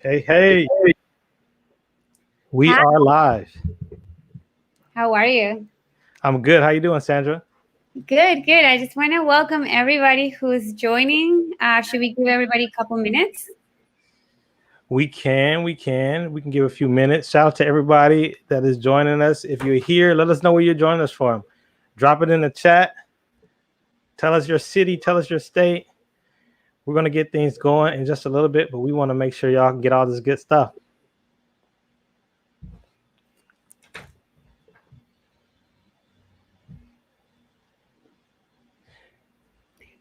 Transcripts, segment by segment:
Hey, hey, we Hi, are live. how are you? I'm good. How you doing, Sandra? Good, good. I just want to welcome everybody who's joining. Should we give everybody a couple minutes? We can give a few minutes. Shout out to everybody that is joining us. If you're here, let us know where you're joining us from. Drop it in the chat. Tell us your city, tell us your state. We're gonna get things going in just a little bit, but we want to make sure y'all can get all this good stuff.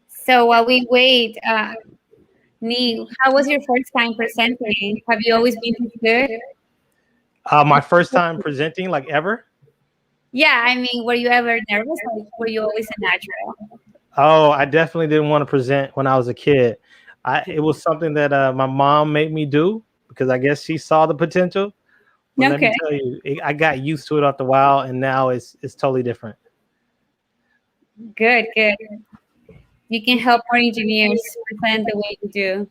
So while we wait, Nee, how was your first time presenting? Have you always been this good? My first time presenting, like ever. Yeah, I mean, were you ever nervous or were you always a natural? Oh, I definitely didn't want to present when I was a kid. It was something that my mom made me do because I guess she saw the potential. But let me Okay, tell you, I got used to it after a while, and now it's totally different. good, good. You can help more engineers present the way you do.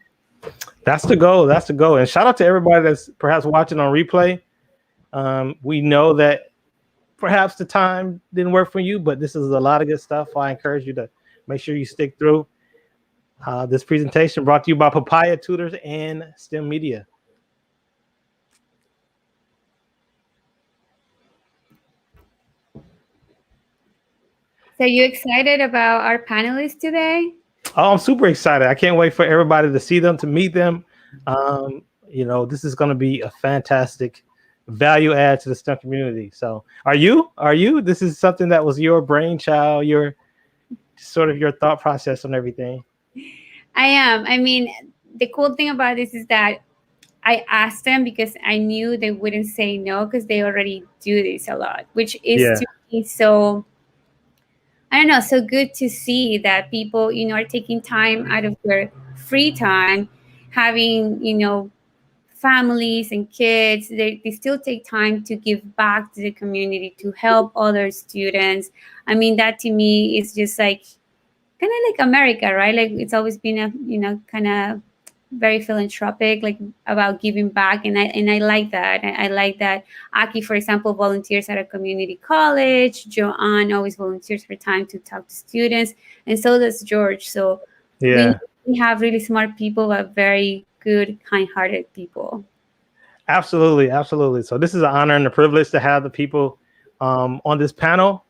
That's the goal. That's the goal. And shout out to everybody that's perhaps watching on replay. We know that perhaps the time didn't work for you, but this is a lot of good stuff. I encourage you to make sure you stick through. This presentation brought to you by Papaya Tutors and STEMedia. So you excited about our panelists today? Oh, I'm super excited. I can't wait for everybody to see them, to meet them. This is going to be a fantastic value add to the STEM community. So, are you? Are you? This is something that was your brainchild, your sort of your thought process on everything. I am. I mean, the cool thing about this is that I asked them because I knew they wouldn't say no because they already do this a lot, which is Yeah, to me so, I don't know, so good to see that people, are taking time out of their free time, having, families and kids. They still take time to give back to the community, to help other students. I mean, that to me is just like kind of like America, right? Like it's always been a, kind of very philanthropic, like about giving back, and I like that. I like that. Aki, for example, volunteers at a community college. Joanne always volunteers her time to talk to students, and so does George. So we yeah, we have really smart people, but very good, kind-hearted people. absolutely, absolutely. So, this is an honor and a privilege to have the people on this panel,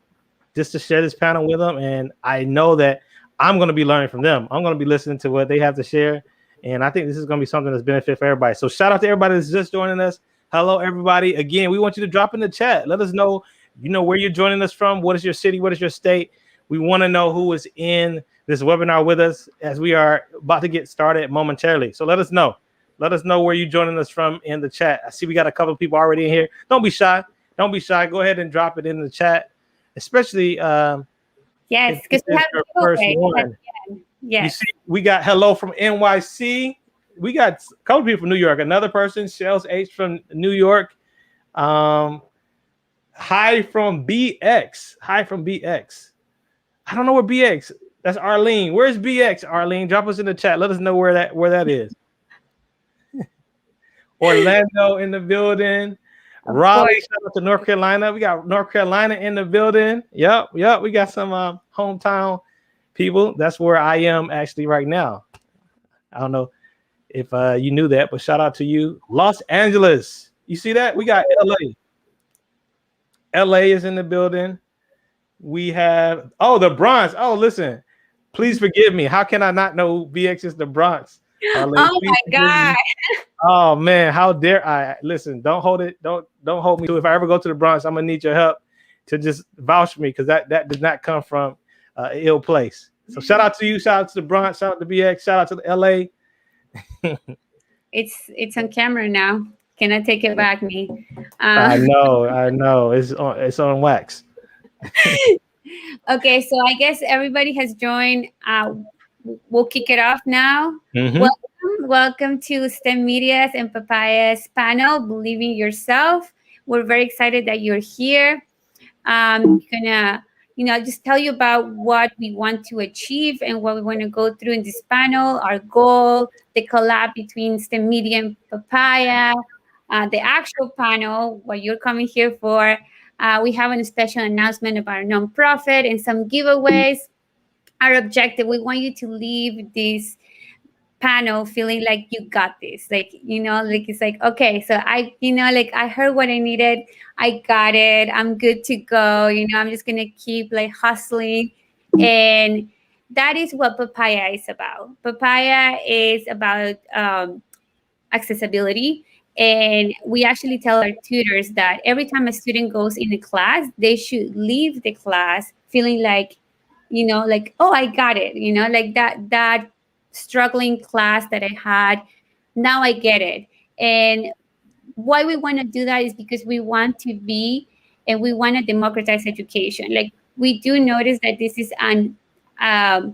just to share this panel with them. And I know that I'm going to be learning from them. I'm going to be listening to what they have to share. And I think this is going to be something that's benefit for everybody. So shout out to everybody that's just joining us. Hello, everybody. Again, we want you to drop in the chat. Let us know, where you're joining us from. What is your city? What is your state? We want to know who is in this webinar with us as we are about to get started momentarily. So let us know. Let us know where you're joining us from in the chat. I see we got a couple of people already in here. Don't be shy. Don't be shy. Go ahead and drop it in the chat, especially Yes, if this because we is have your a first giveaway at one. the end. You see, Yes. we got hello from NYC. We got a couple people from New York. Another person, Shells H from New York. Um, Hi from BX. Hi from BX. I don't know where BX. That's Arlene. Where's BX? Arlene, drop us in the chat. Let us know where that is. Orlando in the building. Of course. Raleigh, shout out to North Carolina. We got North Carolina in the building. Yep. We got some hometown people. That's where I am actually right now. I don't know if you knew that, but shout out to you. Los Angeles. You see that? We got LA. LA is in the building. We have the Bronx. Oh, listen. Please forgive me. How can I not know BX is the Bronx? Arlene, Oh please my forgive God. me. Oh man, how dare I? Listen, don't hold it. Don't hold me to. If I ever go to the Bronx, I'm gonna need your help to just vouch for me because that did not come from an ill place. So shout out to you. Shout out to the Bronx. Shout out to BX. Shout out to the LA. It's on camera now. Can I take it back, me? I Uh, know. I know. It's on wax. okay, so I guess everybody has joined. We'll kick it off now. Mm-hmm. Welcome to STEM Media's and Papaya's panel, Believing Yourself. We're very excited that you're here. You're gonna I'll just tell you about what we want to achieve and what we want to go through in this panel, our goal, the collab between STEMedia and Papaya, the actual panel, what you're coming here for. We have a special announcement about our nonprofit and some giveaways. Our objective, we want you to leave this panel feeling like you got this, like like it's like, okay, so I like I heard what I needed, I got it, I'm good to go, I'm just gonna keep like hustling. And that is what Papaya is about. Papaya is about accessibility. And we actually tell our tutors that every time a student goes in a class, they should leave the class feeling like, like, oh, I got it, like that struggling class that I had, now I get it. And why we want to do that is because we want to be, and we want to democratize education. Like, we do notice that this is a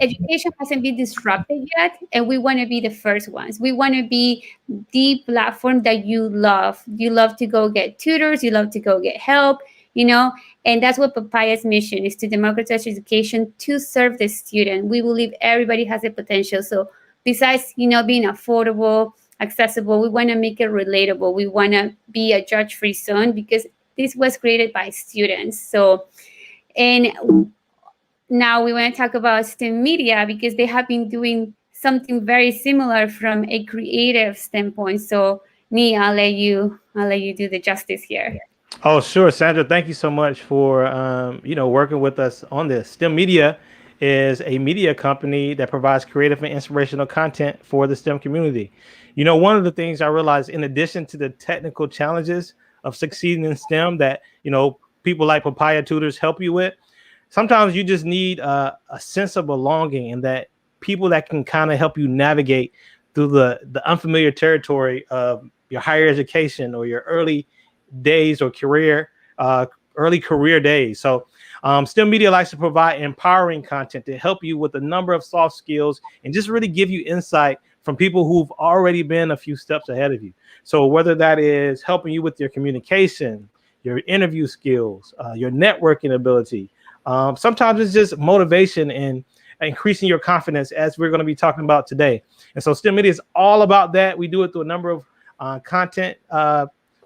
education hasn't been disrupted yet, and we want to be the first ones. We want to be the platform that you love. You love to go get tutors, you love to go get help, and that's what Papaya's mission is, to democratize education to serve the student. We believe everybody has a potential. So besides, being affordable, accessible, we want to make it relatable. We want to be a judge-free zone because this was created by students. So, and now we want to talk about STEMedia because they have been doing something very similar from a creative standpoint. So, Nee, I'll let you do the justice here. Oh, sure, Sandra. Thank you so much for working with us on this. STEMedia is a media company that provides creative and inspirational content for the STEM community. One of the things I realized, in addition to the technical challenges of succeeding in STEM, that people like Papaya Tutors help you with, sometimes you just need a sense of belonging, and that people that can kind of help you navigate through the unfamiliar territory of your higher education or your early days or early career days. So STEMedia likes to provide empowering content to help you with a number of soft skills and just really give you insight from people who've already been a few steps ahead of you. So whether that is helping you with your communication, your interview skills, your networking ability, sometimes it's just motivation and increasing your confidence, as we're going to be talking about today. And so STEMedia is all about that. We do it through a number of content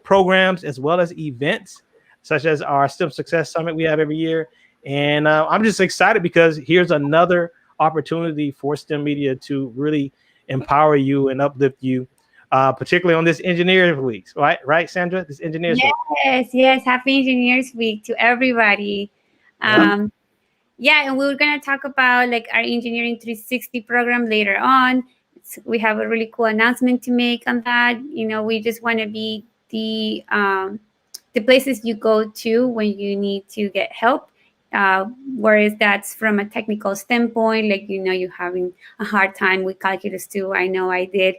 programs as well as events, such as our STEM Success Summit we have every year. And I'm just excited because here's another opportunity for STEMedia to really empower you and uplift you, particularly on this Engineers Week, right, Sandra? This Engineers Week. Yes. Happy Engineers Week to everybody. Yeah, and we're gonna talk about like our Engineering 360 program later on. We have a really cool announcement to make on that. We just want to be the places you go to when you need to get help. Whereas that's from a technical standpoint, like you're having a hard time with calculus too. I know I did.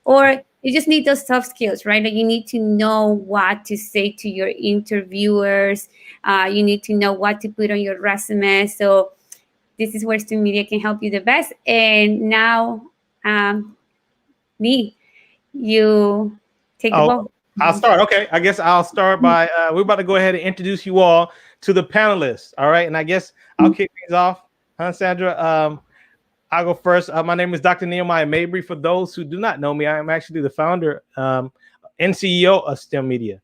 Or you just need those soft skills, right? Like you need to know what to say to your interviewers. You need to know what to put on your resume. So this is where STEMedia can help you the best. And now, Nee, you take the ball. I'll start. Okay, I guess I'll start by we're about to go ahead and introduce you all to the panelists. All right, and I guess I'll kick things off, Sandra? I'll go first. My name is Dr. Nehemiah Mabry. For those who do not know me, I am actually the founder and CEO of STEMedia.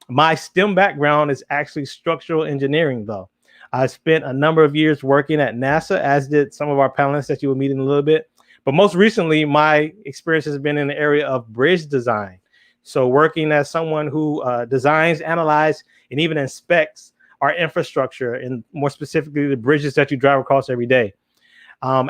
My STEM background is actually structural engineering, though. I spent a number of years working at NASA, as did some of our panelists that you will meet in a little bit. But most recently, my experience has been in the area of bridge design. So working as someone who designs, analyzes, and even inspects our infrastructure, and more specifically, the bridges that you drive across every day.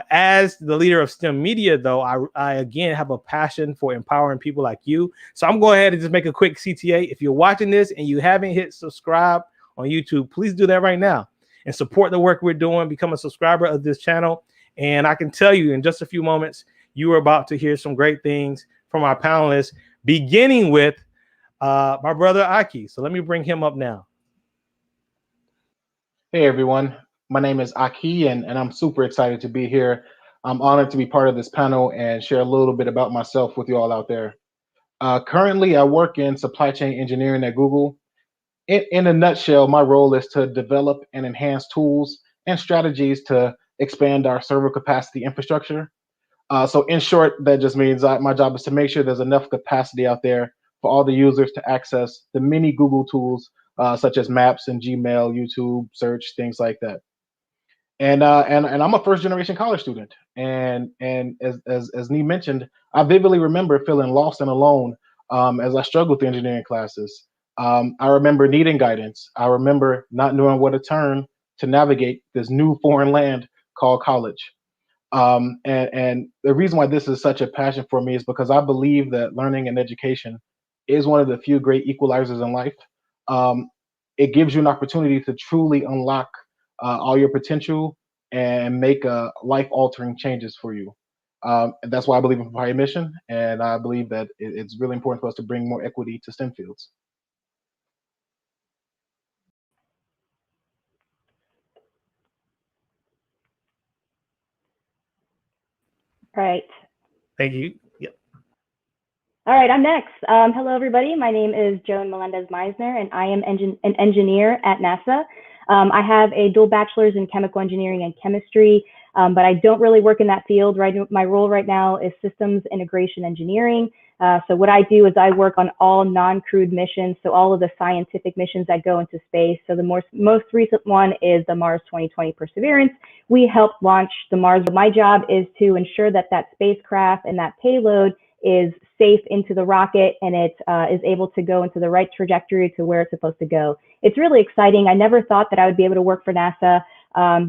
As the leader of STEMedia, though, I again have a passion for empowering people like you. So I'm going ahead and just make a quick CTA. If you're watching this and you haven't hit subscribe on YouTube, please do that right now and support the work we're doing. Become a subscriber of this channel. And I can tell you in just a few moments, you are about to hear some great things from our panelists, beginning with my brother Aki. So let me bring him up now. Hey everyone, my name is Aki, and I'm super excited to be here. I'm honored to be part of this panel and share a little bit about myself with you all out there. Currently, I work in supply chain engineering at Google. in a nutshell, my role is to develop and enhance tools and strategies to expand our server capacity infrastructure. So in short, that just means my job is to make sure there's enough capacity out there for all the users to access the many Google tools, such as Maps and Gmail, YouTube, search, things like that. And I'm a first generation college student, and as Nee mentioned, I vividly remember feeling lost and alone as I struggled with engineering classes. I remember needing guidance. I remember not knowing where to turn to navigate this new foreign land called college. And the reason why this is such a passion for me is because I believe that learning and education is one of the few great equalizers in life. Um, it gives you an opportunity to truly unlock all your potential and make life-altering changes for you. And that's why I believe in Papaya Mission, and I believe that it's really important for us to bring more equity to STEM fields. Right. Thank you. Yep. All right, I'm next. Hello, everybody. My name is Joan Melendez Meisner, and I am an engineer at NASA. I have a dual bachelor's in chemical engineering and chemistry, but I don't really work in that field. Right, my role right now is systems integration engineering. So what I do is I work on all non-crewed missions, so all of the scientific missions that go into space. So the most recent one is the Mars 2020 Perseverance. We helped launch the Mars. My job is to ensure that that spacecraft and that payload is safe into the rocket, and it is able to go into the right trajectory to where it's supposed to go. It's really exciting. I never thought that I would be able to work for NASA.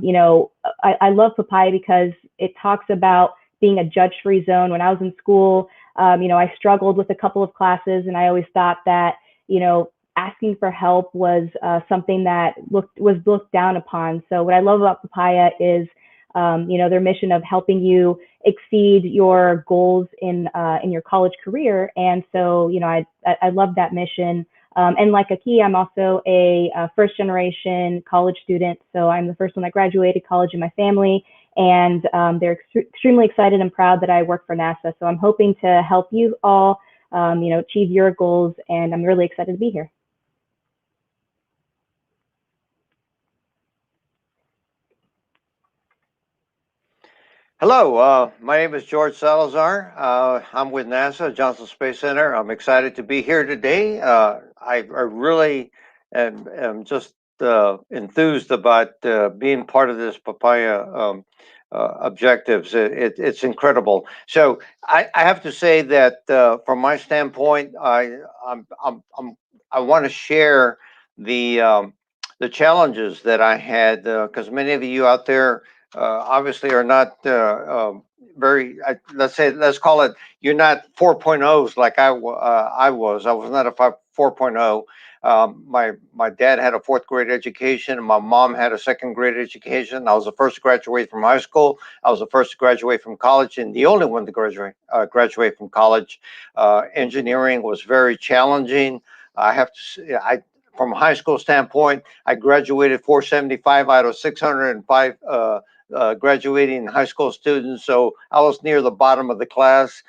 You know, I love Papaya because it talks about being a judge-free zone. When I was in school, you know, I struggled with a couple of classes, and I always thought that, you know, asking for help was something that was looked down upon. So what I love about Papaya is, you know, their mission of helping you exceed your goals in your college career. And so, you know, I love that mission. And like Aki, I'm also a first generation college student. So I'm the first one that graduated college in my family. And they're extremely excited and proud that I work for NASA. So I'm hoping to help you all, you know, achieve your goals. And I'm really excited to be here. Hello, my name is George Salazar. I'm with NASA, Johnson Space Center. I'm excited to be here today. I really am just enthused about being part of this Papaya objectives. It's incredible. So I have to say that from my standpoint, I want to share the challenges that I had because many of you out there obviously are not very, let's call it, you're not 4.0s like I was. I was not a 4.0. My dad had a fourth grade education, and my mom had a second grade education. I was the first to graduate from high school. I was the first to graduate from college, and the only one to graduate from college. Engineering was very challenging. I have to say, from a high school standpoint, I graduated 475 out of 605 graduating high school students. So I was near the bottom of the class.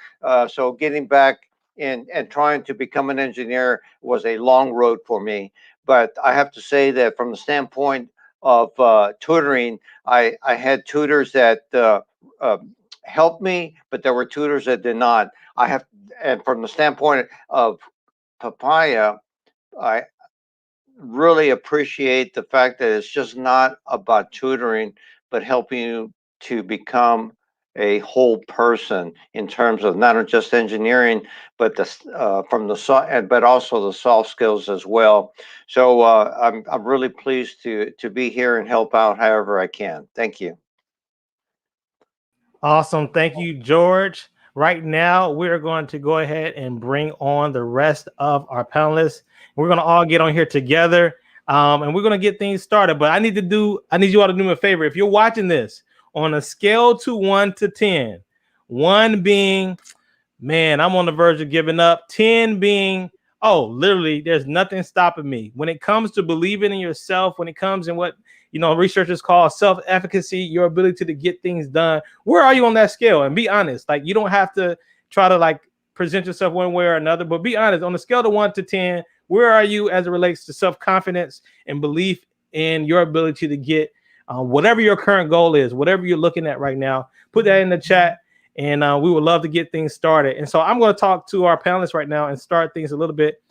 So getting back and trying to become an engineer was a long road for me. But I have to say that from the standpoint of tutoring, I had tutors that helped me, but there were tutors that did not. And from the standpoint of Papaya, I really appreciate the fact that it's just not about tutoring, but helping you to become a whole person in terms of not just engineering, but but also the soft skills as well. So I'm really pleased to be here and help out however I can. Thank you. Awesome. Thank you, George. Right now, we're going to go ahead and bring on the rest of our panelists. We're going to all get on here together, and we're going to get things started. But I need you all to do me a favor. If you're watching this on a scale to 1 to 10, 1 being, man, I'm on the verge of giving up, 10 being, oh, literally, there's nothing stopping me. When it comes to believing in yourself, when it comes in what researchers call self-efficacy, your ability to get things done, where are you on that scale? And be honest. Like, you don't have to try to like present yourself one way or another, but be honest. On the scale of 1 to 10, where are you as it relates to self-confidence and belief in your ability to get whatever your current goal is, whatever you're looking at right now. Put that in the chat, and we would love to get things started. And so I'm going to talk to our panelists right now and start things a little bit.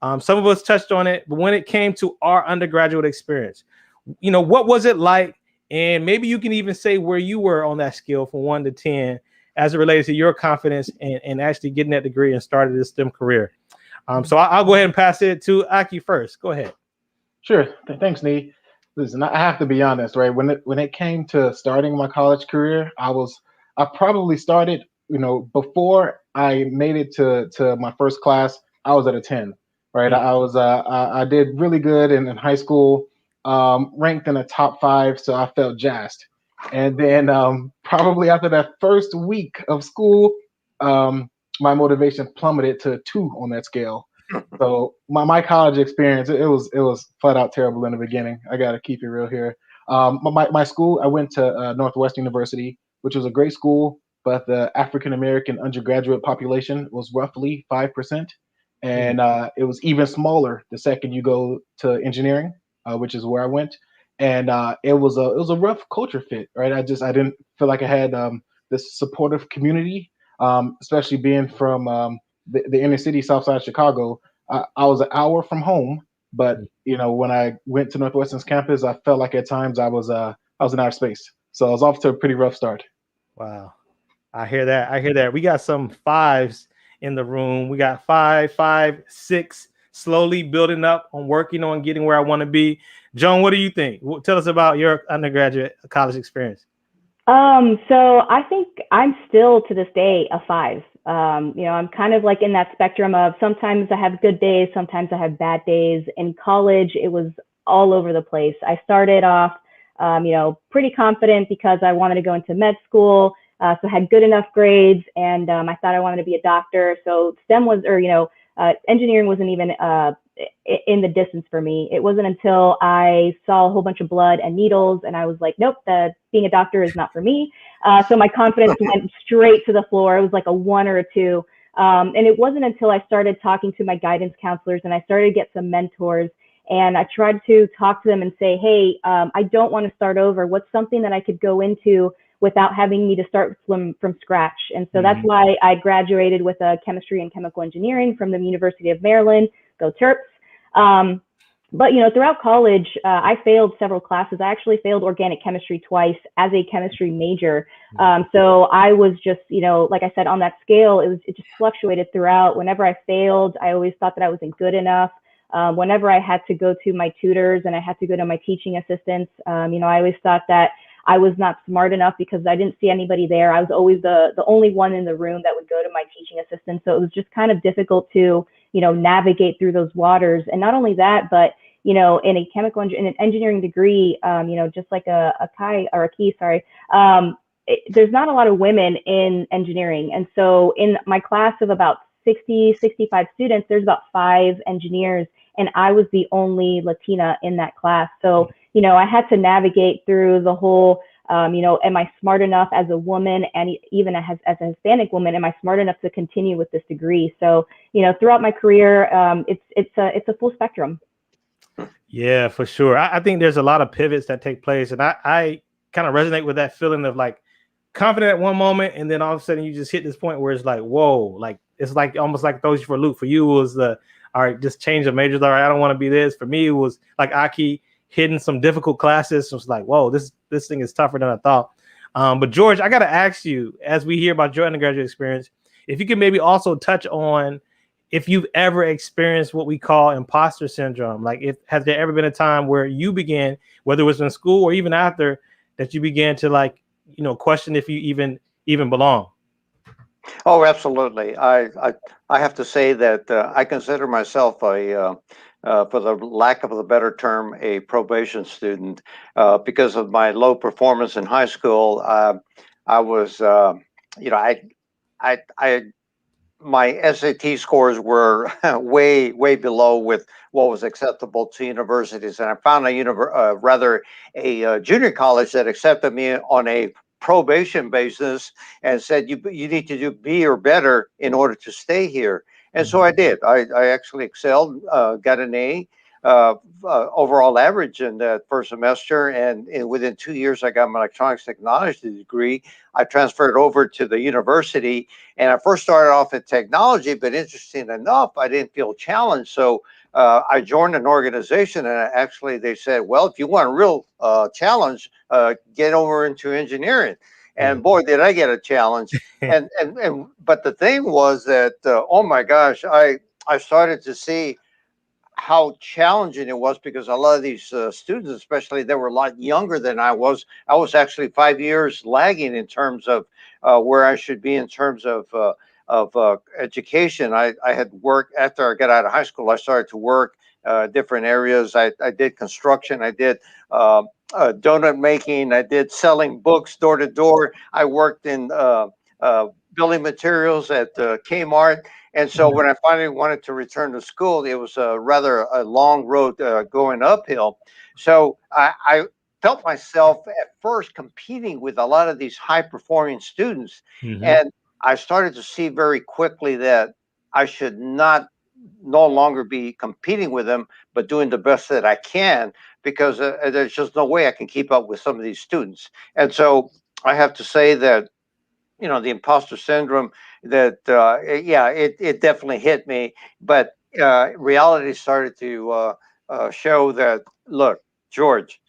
Some of us touched on it, but when it came to our undergraduate experience, what was it like? And maybe you can even say where you were on that scale from 1 to 10 as it relates to your confidence and actually getting that degree and started this STEM career. So I'll go ahead and pass it to Aki first. Go ahead. Sure. Thanks, Nee. Listen, I have to be honest, right? When it came to starting my college career, I probably started, before I made it to my first class, I was at a 10, right? I did really good in high school, ranked in the top 5, so I felt jazzed. And then probably after that first week of school, my motivation plummeted to 2 on that scale. So my college experience, it was flat out terrible in the beginning. I got to keep it real here. My school, I went to Northwestern University, which was a great school, but the African American undergraduate population was roughly 5%, and it was even smaller the second you go to engineering, which is where I went, and it was a rough culture fit, right? I didn't feel like I had this supportive community, especially being from the inner city, South Side of Chicago. I was an hour from home, but when I went to Northwestern's campus, I felt like at times I was in outer space. So I was off to a pretty rough start. Wow, I hear that. We got some 5s in the room. We got 5, 6, slowly building up on working on getting where I want to be. Joan, what do you think? Tell us about your undergraduate college experience. So I think I'm still to this day a 5. I'm kind of like in that spectrum of sometimes I have good days, sometimes I have bad days. In college, it was all over the place. I started off, pretty confident because I wanted to go into med school. So I had good enough grades, and I thought I wanted to be a doctor. So STEM was, engineering wasn't even in the distance for me. It wasn't until I saw a whole bunch of blood and needles, and I was like, nope, being a doctor is not for me. So my confidence went straight to the floor. It was like a 1 or a 2. And it wasn't until I started talking to my guidance counselors and I started to get some mentors, and I tried to talk to them and say, hey, I don't want to start over. What's something that I could go into without having me to start from scratch? And so that's why I graduated with a chemistry and chemical engineering from the University of Maryland. Go Terps. But throughout college, I failed several classes. I actually failed organic chemistry twice as a chemistry major. So I was just, like I said, on that scale, it just fluctuated throughout. Whenever I failed, I always thought that I wasn't good enough. Whenever I had to go to my tutors and I had to go to my teaching assistants, I always thought that I was not smart enough because I didn't see anybody there. I was always the only one in the room that would go to my teaching assistant. So it was just kind of difficult to, navigate through those waters. And not only that, but, in a chemical in an engineering degree, just like a key, there's not a lot of women in engineering. And so in my class of about 60, 65 students, there's about 5 engineers, and I was the only Latina in that class. So, I had to navigate through the whole, am I smart enough as a woman, and even as a Hispanic woman, am I smart enough to continue with this degree? So, throughout my career, it's a full spectrum. Yeah, for sure. I think there's a lot of pivots that take place, and I kind of resonate with that feeling of like confident at one moment, and then all of a sudden you just hit this point where it's like, whoa, like it's like almost like throws you for a loop. For you, it was all right, just change of majors. All right, I don't want to be this. For me, it was like Aki hitting some difficult classes. So it's like, whoa, this thing is tougher than I thought. But George, I got to ask you, as we hear about your undergraduate experience, if you could maybe also touch on if you've ever experienced what we call imposter syndrome. Like, has there ever been a time where you began, whether it was in school or even after, that you began to question if you even belong? Oh, absolutely. I have to say that I consider myself for the lack of a better term, a probation student because of my low performance in high school. I was, my SAT scores were way below with what was acceptable to universities, and I found a junior college that accepted me on a probation basis and said you need to do B or better in order to stay here. And so I did. I actually excelled, got an A, overall average in that first semester. And within 2 years, I got my electronics technology degree. I transferred over to the university, and I first started off in technology, but interesting enough, I didn't feel challenged. So I joined an organization, and actually they said, well, if you want a real challenge, get over into engineering. And boy, did I get a challenge. But the thing was that, oh my gosh, I started to see how challenging it was, because a lot of these students, especially, they were a lot younger than I was. I was actually 5 years lagging in terms of where I should be in terms of education. I had worked after I got out of high school. I started to work different areas. I did construction. I did donut making. I did selling books door to door. I worked in building materials at Kmart. And so when I finally wanted to return to school, it was rather a long road going uphill. So I felt myself at first competing with a lot of these high performing students. And I started to see very quickly that I should no longer be competing with them, but doing the best that I can, because there's just no way I can keep up with some of these students. And so I have to say that, the imposter syndrome, that it definitely hit me, but reality started to show that, look, George,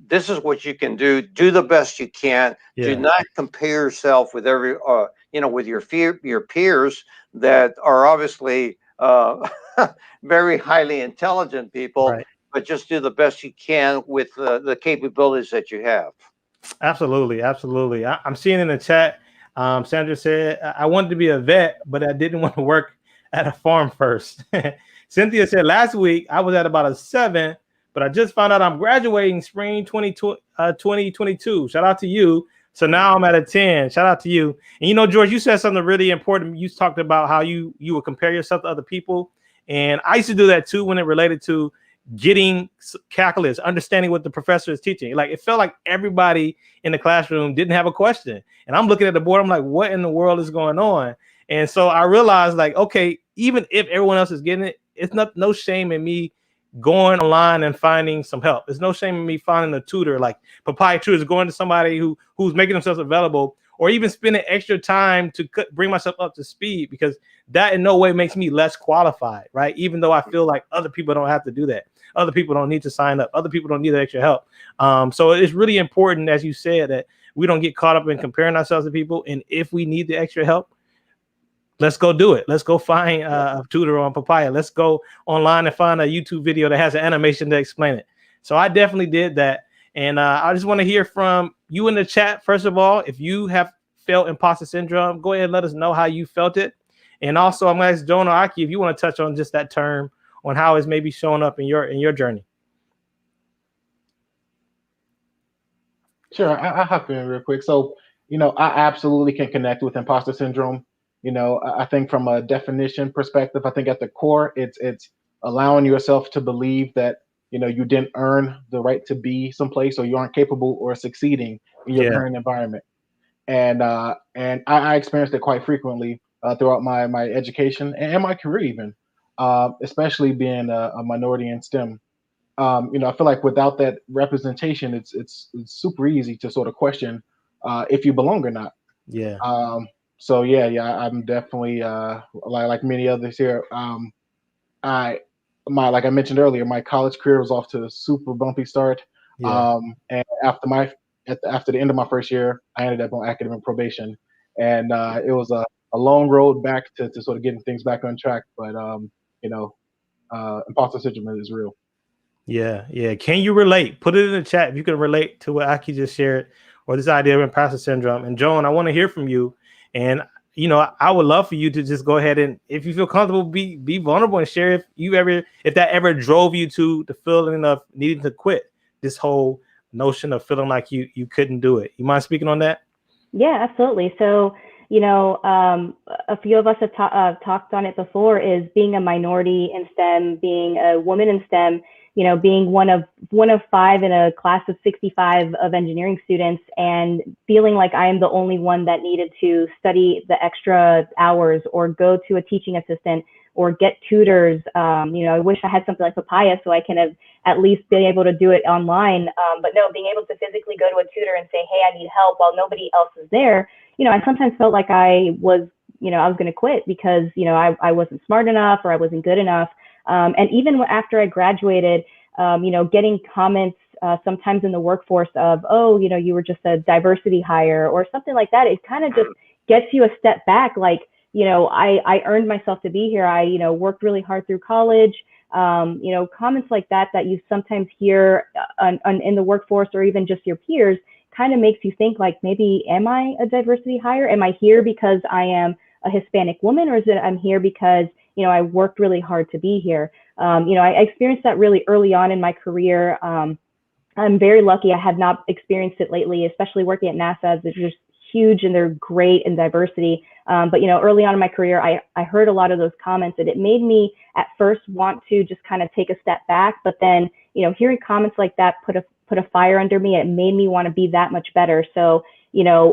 this is what you can do the best you can. Do not compare yourself with with your peers that are obviously very highly intelligent people, but just do the best you can with the capabilities that you have. Absolutely, absolutely. I'm seeing in the chat, Sandra said, I wanted to be a vet, but I didn't want to work at a farm first. Cynthia said, last week I was at about a 7, but I just found out I'm graduating spring 2022. Shout out to you. So now I'm at a 10. Shout out to you. And George, you said something really important. You talked about how you would compare yourself to other people. And I used to do that too when it related to getting calculus, understanding what the professor is teaching. Like, it felt like everybody in the classroom didn't have a question. And I'm looking at the board, I'm like, what in the world is going on? And so I realized, like, okay, even if everyone else is getting it, it's no shame in me going online and finding some help. There's no shame in me finding a tutor, like Papaya Tutors, going to somebody who's making themselves available, or even spending extra time to bring myself up to speed, because that in no way makes me less qualified, right? Even though I feel like other people don't have to do that. Other people don't need to sign up. Other people don't need extra help. So it's really important, as you said, that we don't get caught up in comparing ourselves to people. And if we need the extra help, let's go do it. Let's go find a tutor on Papaya. Let's go online and find a YouTube video that has an animation to explain it. So I definitely did that. And I just want to hear from you in the chat. First of all, if you have felt imposter syndrome, go ahead and let us know how you felt it. And also, I'm going to ask Joan or Aki if you want to touch on just that term, on how it's maybe showing up in your journey. Sure, I'll hop in real quick. So, I absolutely can connect with imposter syndrome. I think from a definition perspective, I think at the core, it's allowing yourself to believe that, you didn't earn the right to be someplace, or you aren't capable or succeeding in your current environment. And I experienced it quite frequently throughout my education and my career, even, especially being a minority in STEM. I feel like without that representation, it's super easy to sort of question if you belong or not. Yeah. So I'm definitely like many others here. Like I mentioned earlier, my college career was off to a super bumpy start. And after the end of my first year, I ended up on academic probation, and it was a long road back to sort of getting things back on track. But imposter syndrome is real. Yeah. Can you relate? Put it in the chat if you can relate to what Aki just shared, or this idea of imposter syndrome. And Joan, I want to hear from you. And I would love for you to just go ahead and, if you feel comfortable, be vulnerable and share if that ever drove you to the feeling of needing to quit this whole notion of feeling like you couldn't do it. You mind speaking on that? Yeah, absolutely. So, a few of us have talked on it before, is being a minority in STEM, being a woman in STEM, being one of five in a class of 65 of engineering students and feeling like I am the only one that needed to study the extra hours or go to a teaching assistant or get tutors. I wish I had something like Papaya so I can have at least been able to do it online. But no, being able to physically go to a tutor and say, hey, I need help while nobody else is there, I sometimes felt like I was going to quit because, I wasn't smart enough or I wasn't good enough. And even after I graduated, getting comments sometimes in the workforce of, oh, you were just a diversity hire or something like that, it kind of just gets you a step back. Like, I earned myself to be here. I, worked really hard through college. Comments like that you sometimes hear in the workforce or even just your peers kind of makes you think like, maybe, am I a diversity hire? Am I here because I am a Hispanic woman, or is it I'm here because, I worked really hard to be here? I experienced that really early on in my career. I'm very lucky I have not experienced it lately, especially working at NASA. They're just huge and they're great in diversity. But early on in my career, I heard a lot of those comments, and it made me at first want to just kind of take a step back. But then, hearing comments like that put a fire under me. It made me want to be that much better. So,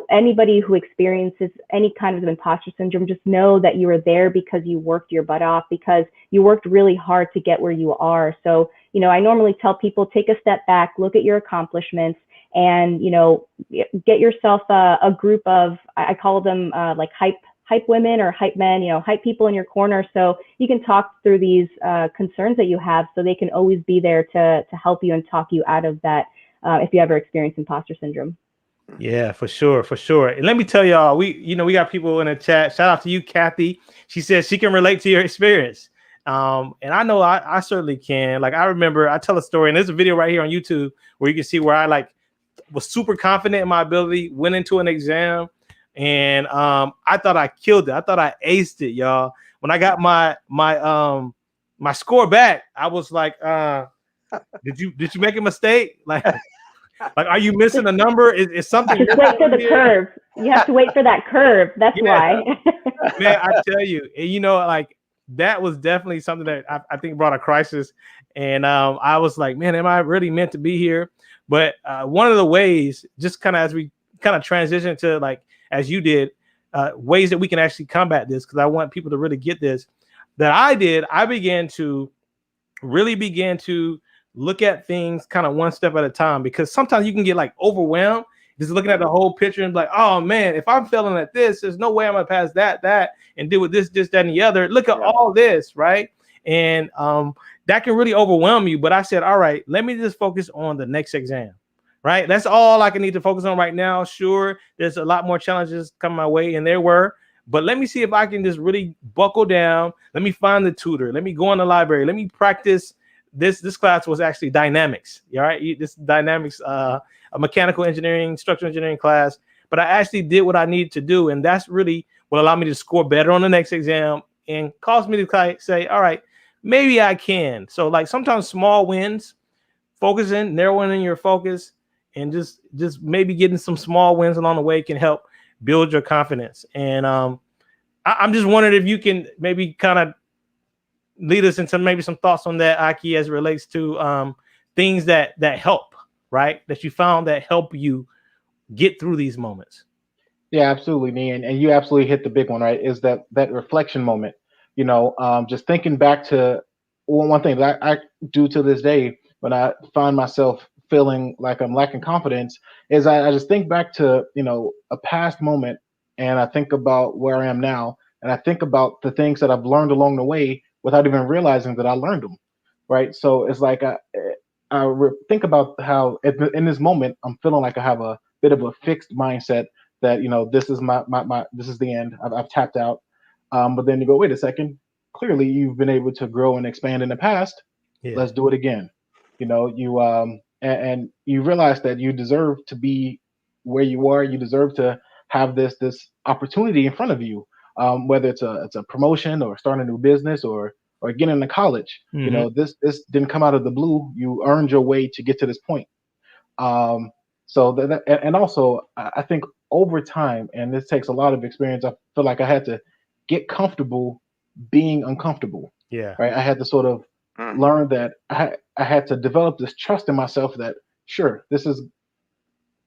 anybody who experiences any kind of imposter syndrome, just know that you are there because you worked your butt off, because you worked really hard to get where you are. So, I normally tell people, take a step back, look at your accomplishments, and, get yourself a group of, I call them like hype women or hype men, hype people in your corner. So you can talk through these concerns that you have, so they can always be there to help you and talk you out of that if you ever experience imposter syndrome. Yeah, for sure, for sure. And let me tell y'all, we got people in the chat. Shout out to you, Kathy. She says she can relate to your experience. And I know I certainly can. Like, I remember, I tell a story, and there's a video right here on YouTube where you can see where I was super confident in my ability, went into an exam, and I thought I killed it. I thought I aced it, y'all. When I got my score back, I was like, did you make a mistake? Like, are you missing a number? Is something? Just wait for the curve. You have to wait for that curve. That's why. Man, I tell you, like, that was definitely something that I think brought a crisis. And I was like, man, am I really meant to be here? But one of the ways, just kind of as we kind of transition to, like, as you did, ways that we can actually combat this, because I want people to really get this, that I began to look at things kind of one step at a time, because sometimes you can get like overwhelmed just looking at the whole picture and be like, oh man, if I'm failing at this, there's no way I'm gonna pass that, and deal with this, that, and the other. Look at all this, right? And that can really overwhelm you. But I said, all right, let me just focus on the next exam, right? That's all I can need to focus on right now. Sure, there's a lot more challenges coming my way, and there were, but let me see if I can just really buckle down. Let me find the tutor. Let me go in the library. Let me practice. This class was actually dynamics. All right, this dynamics, a mechanical engineering, structural engineering class. But I actually did what I needed to do, and that's really what allowed me to score better on the next exam and caused me to say, all right, maybe I can. So, like, sometimes small wins, focusing, narrowing in your focus, and just maybe getting some small wins along the way can help build your confidence. And I'm just wondering if you can maybe kind of lead us into maybe some thoughts on that, Aki, as it relates to things that help, right? That you found that help you get through these moments. Yeah, absolutely, Nee. And you absolutely hit the big one, right? Is that reflection moment. Just thinking back to one thing that I do to this day when I find myself feeling like I'm lacking confidence is I just think back to, a past moment, and I think about where I am now, and I think about the things that I've learned along the way without even realizing that I learned them, right? So it's like I think about how in this moment I'm feeling like I have a bit of a fixed mindset that this is my this is the end. I've tapped out. But then you go, wait a second. Clearly, you've been able to grow and expand in the past. Yeah. Let's do it again. You and you realize that you deserve to be where you are. You deserve to have this opportunity in front of you. Whether it's a promotion or starting a new business or getting into college. Mm-hmm. This didn't come out of the blue. You earned your way to get to this point. So that and also I think over time, and this takes a lot of experience, I feel like I had to get comfortable being uncomfortable. Yeah. Right. I had to sort of learned that I had to develop this trust in myself that, sure, this is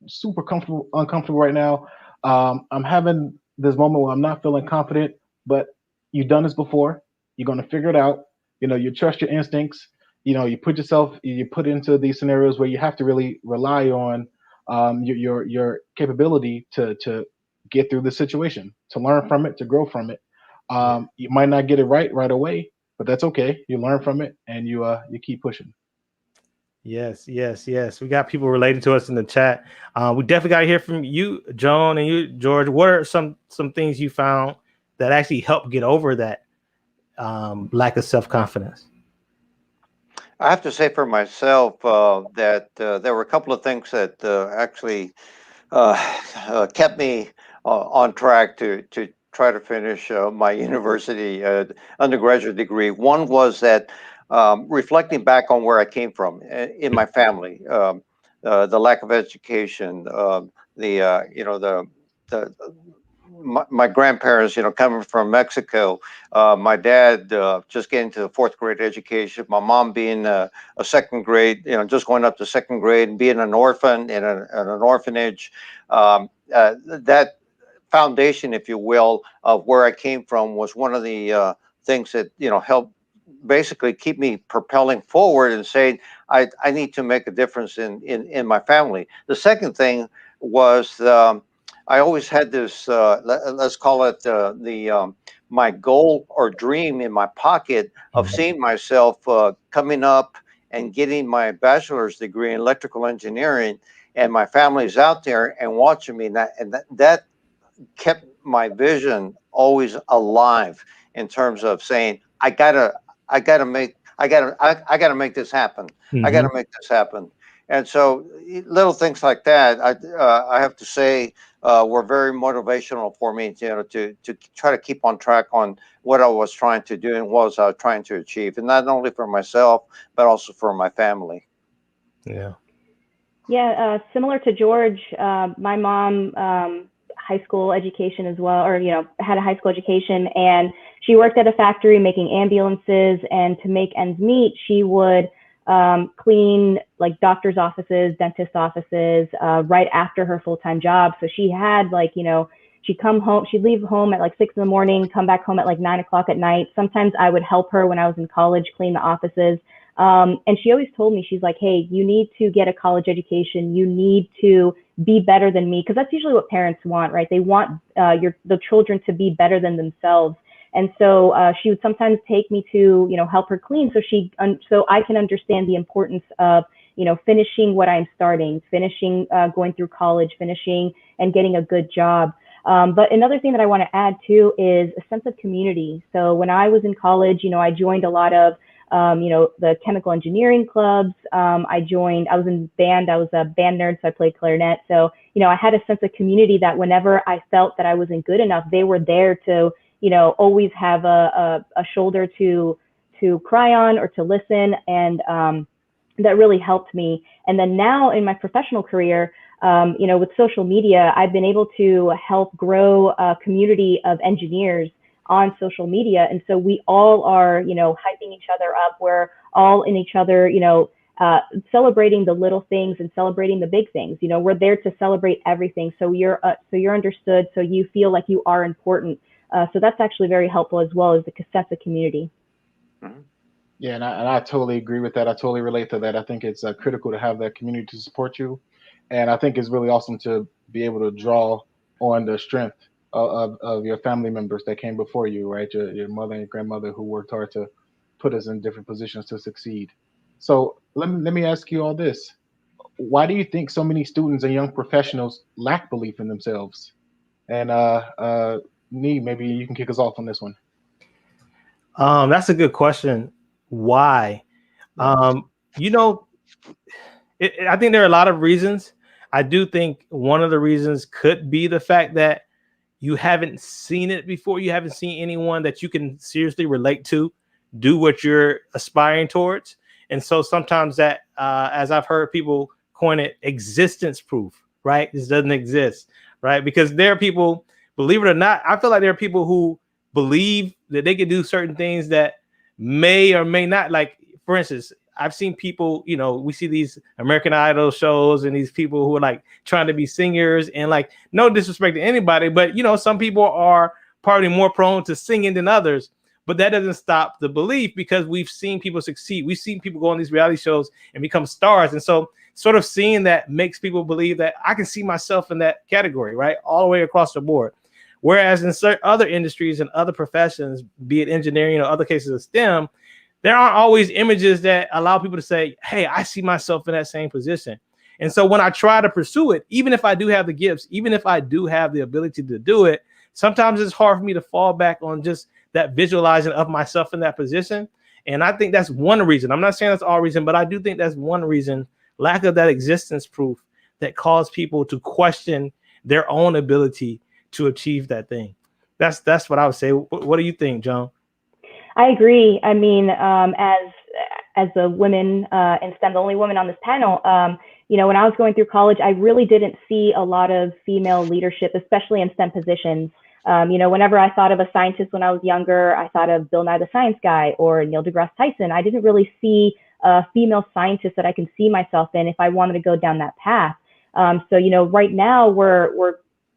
super uncomfortable right now. I'm having this moment where I'm not feeling confident, but you've done this before. You're going to figure it out. You trust your instincts. You put into these scenarios where you have to really rely on your capability to get through the situation, to learn from it, to grow from it. You might not get it right away, but that's okay. You learn from it and you keep pushing. Yes. We got people relating to us in the chat. We definitely got to hear from you, Joan, and you, George. What are some things you found that actually help get over that lack of self-confidence? I have to say for myself that there were a couple of things that actually kept me on track to try to finish my university undergraduate degree. One was that reflecting back on where I came from in my family, the lack of education, the my grandparents, coming from Mexico, my dad just getting to the fourth grade education, my mom being a second grade, just going up to second grade and being an orphan in an orphanage. That foundation, if you will, of where I came from was one of the things that, helped basically keep me propelling forward and saying, I need to make a difference in my family. The second thing was I always had this, let's call it my goal or dream in my pocket of seeing myself coming up and getting my bachelor's degree in electrical engineering, and my family's out there and watching me, and that kept my vision always alive in terms of saying, I gotta make this happen. I gotta make this happen. And so little things like that, I have to say, were very motivational for me, to try to keep on track on what I was trying to do and what I was trying to achieve, and not only for myself but also for my family. Yeah, similar to George, my mom high school education as well, or had a high school education, and she worked at a factory making ambulances, and to make ends meet she would clean like doctor's offices, dentist offices right after her full-time job. So she had she'd come home, she'd leave home at like 6 a.m, come back home at like 9 o'clock at night. Sometimes I would help her when I was in college clean the offices. And she always told me, she's like, hey, you need to get a college education. You need to be better than me. Because that's usually what parents want, right? They want the children to be better than themselves. And so she would sometimes take me to, help her clean so I can understand the importance of, finishing what I'm starting, finishing going through college, finishing and getting a good job. But another thing that I want to add too is a sense of community. So when I was in college, I joined a lot of the chemical engineering clubs. I was in band. I was a band nerd, so I played clarinet. So, I had a sense of community that whenever I felt that I wasn't good enough, they were there to, always have a shoulder to cry on or to listen. And that really helped me. And then now in my professional career, with social media, I've been able to help grow a community of engineers on social media. And so we all are, hyping each other up. We're all in each other, celebrating the little things and celebrating the big things. We're there to celebrate everything. So you're understood. So you feel like you are important. So that's actually very helpful as well as the sense of community. Yeah, and I totally agree with that. I totally relate to that. I think it's critical to have that community to support you. And I think it's really awesome to be able to draw on the strength of your family members that came before you, right? Your mother and your grandmother who worked hard to put us in different positions to succeed. So let me ask you all this. Why do you think so many students and young professionals lack belief in themselves? And maybe you can kick us off on this one. That's a good question. Why? I think there are a lot of reasons. I do think one of the reasons could be the fact that you haven't seen it before. You haven't seen anyone that you can seriously relate to do what you're aspiring towards. And so sometimes that, as I've heard people coin it, existence proof, right? This doesn't exist, right? Because there are people, believe it or not, I feel like there are people who believe that they can do certain things that may or may not, like, for instance, I've seen people, you know, we see these American Idol shows and these people who are like trying to be singers, and like, no disrespect to anybody, but you know, some people are probably more prone to singing than others. But that doesn't stop the belief, because we've seen people succeed. We've seen people go on these reality shows and become stars. And so sort of seeing that makes people believe that I can see myself in that category, right? All the way across the board. Whereas in certain other industries and other professions, be it engineering or other cases of STEM, there aren't always images that allow people to say, hey, I see myself in that same position. And so when I try to pursue it, even if I do have the gifts, even if I do have the ability to do it, sometimes it's hard for me to fall back on just that visualizing of myself in that position. And I think that's one reason. I'm not saying that's all reason, but I do think that's one reason, lack of that existence proof, that caused people to question their own ability to achieve that thing. That's what I would say. What do you think, Joan? I agree. I mean, as a woman in STEM, the only woman on this panel, you know, when I was going through college, I really didn't see a lot of female leadership, especially in STEM positions. You know, whenever I thought of a scientist when I was younger, I thought of Bill Nye the Science Guy or Neil deGrasse Tyson. I didn't really see a female scientist that I can see myself in if I wanted to go down that path. So, you know, right now we're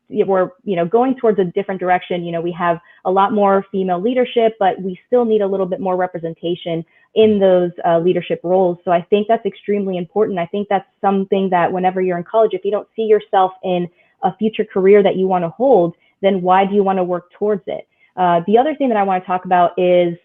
you know, going towards a different direction. You know, we have a lot more female leadership, but we still need a little bit more representation in those leadership roles. So I think that's extremely important. I think that's something that whenever you're in college, if you don't see yourself in a future career that you want to hold, then why do you want to work towards it? The other thing that I want to talk about is,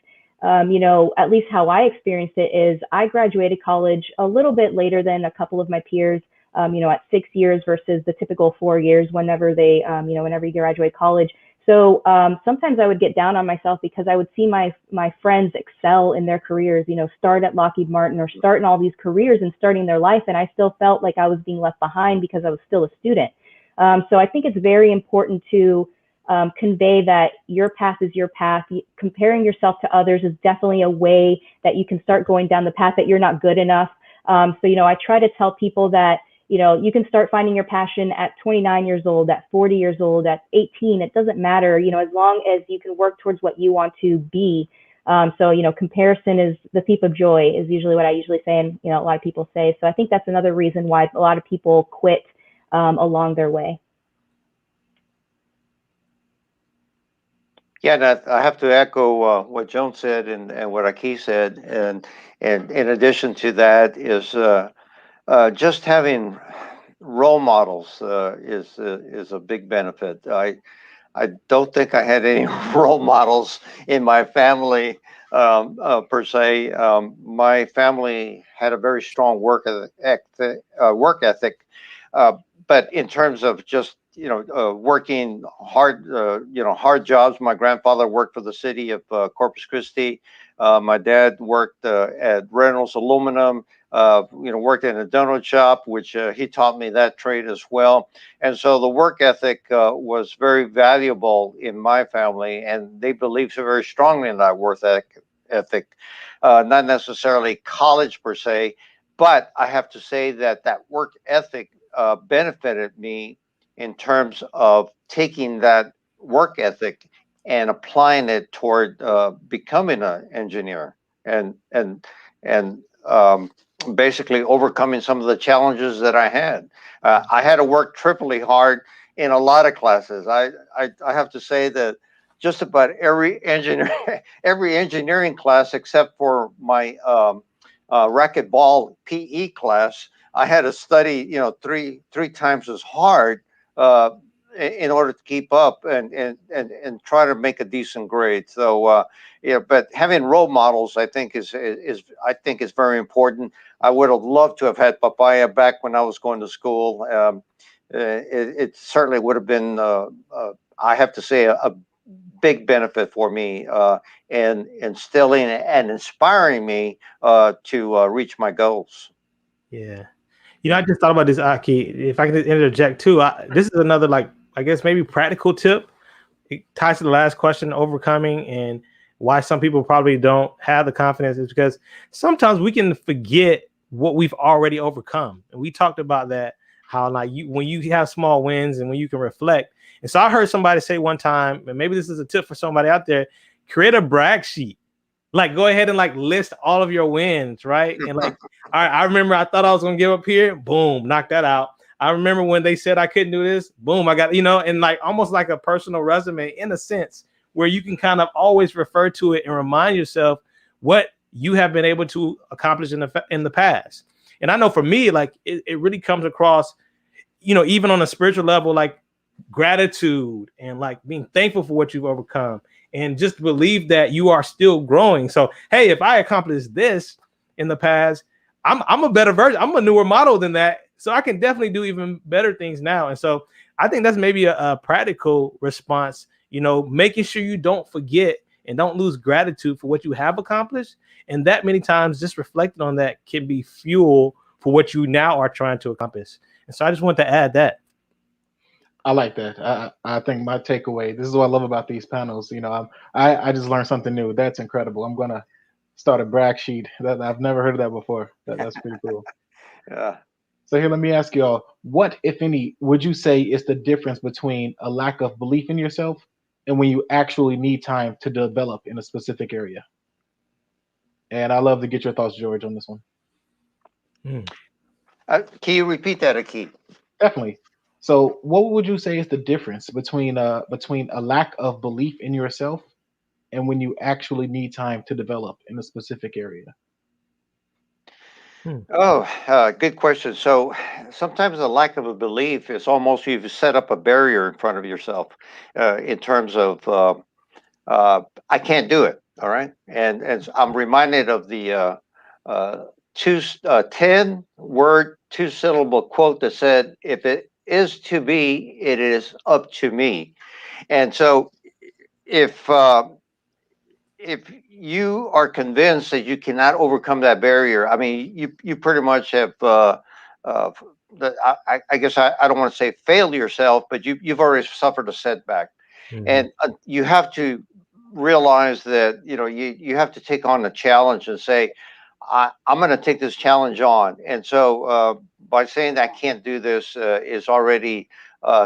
you know, at least how I experienced it is I graduated college a little bit later than a couple of my peers, you know, at 6 years versus the typical 4 years whenever they, you know, whenever you graduate college. So sometimes I would get down on myself because I would see my friends excel in their careers, you know, start at Lockheed Martin or start in all these careers and starting their life. And I still felt like I was being left behind because I was still a student. So I think it's very important to convey that your path is your path. Comparing yourself to others is definitely a way that you can start going down the path that you're not good enough. So, you know, I try to tell people that, you know, you can start finding your passion at 29 years old, at 40 years old, at 18. It doesn't matter, you know, as long as you can work towards what you want to be. So, you know, comparison is the thief of joy is usually what I usually say, and, you know, a lot of people say. So I think that's another reason why a lot of people quit along their way. Yeah, and I have to echo what Joan said and what Aki said, and in addition to that is just having role models is a big benefit. I don't think I had any role models in my family per se. My family had a very strong work ethic, but in terms of just working hard, hard jobs. My grandfather worked for the city of Corpus Christi. My dad worked at Reynolds Aluminum. Worked in a donut shop, which he taught me that trade as well. And so the work ethic was very valuable in my family, and they believed so very strongly in that work ethic. Not necessarily college per se, but I have to say that work ethic benefited me in terms of taking that work ethic and applying it toward becoming an engineer and basically overcoming some of the challenges that I had. I had to work triply hard in a lot of classes. I have to say that just about every engineering class except for my racquetball PE class, I had to study three times as hard in order to keep up and try to make a decent grade. So but having role models, I think is very important. I would have loved to have had Papaya back when I was going to school. It certainly would have been, I have to say, a big benefit for me in instilling and inspiring me to reach my goals. Yeah. I just thought about this, Aki. If I can interject too, this is another, like, I guess maybe practical tip. It ties to the last question, overcoming, and why some people probably don't have the confidence is because sometimes we can forget what we've already overcome. And we talked about that, how like when you have small wins and when you can reflect. And so I heard somebody say one time, and maybe this is a tip for somebody out there, create a brag sheet. Like, go ahead and like list all of your wins, right? And like, all right, I remember I thought I was gonna give up here. Boom, knock that out. I remember when they said I couldn't do this. Boom, I got, and like almost like a personal resume in a sense where you can kind of always refer to it and remind yourself what you have been able to accomplish in the past. And I know for me, like it really comes across, even on a spiritual level, like gratitude and like being thankful for what you've overcome and just believe that you are still growing. So, hey, if I accomplished this in the past, I'm a better version. I'm a newer model than that. So I can definitely do even better things now. And so I think that's maybe a practical response, making sure you don't forget and don't lose gratitude for what you have accomplished. And that many times just reflecting on that can be fuel for what you now are trying to accomplish. And so I just want to add that. I like that. I think my takeaway, this is what I love about these panels. I just learned something new. That's incredible. I'm going to start a brag sheet. I've never heard of that before. That's pretty cool. Yeah. So here, let me ask y'all, what, if any, would you say is the difference between a lack of belief in yourself and when you actually need time to develop in a specific area? And I love to get your thoughts, George, on this one. Can you repeat that, Akeem? Definitely. So what would you say is the difference between a lack of belief in yourself and when you actually need time to develop in a specific area? Oh, good question. So sometimes the lack of a belief is almost you've set up a barrier in front of yourself in terms of I can't do it. All right, and I'm reminded of the 10-word, 2-syllable quote that said, "If it is to be, it is up to me." And so if if you are convinced that you cannot overcome that barrier, I mean, you pretty much have. Uh, I guess I don't want to say failed yourself, but you've already suffered a setback, and you have to realize that you have to take on the challenge and say, I'm going to take this challenge on. And so by saying that I can't do this is already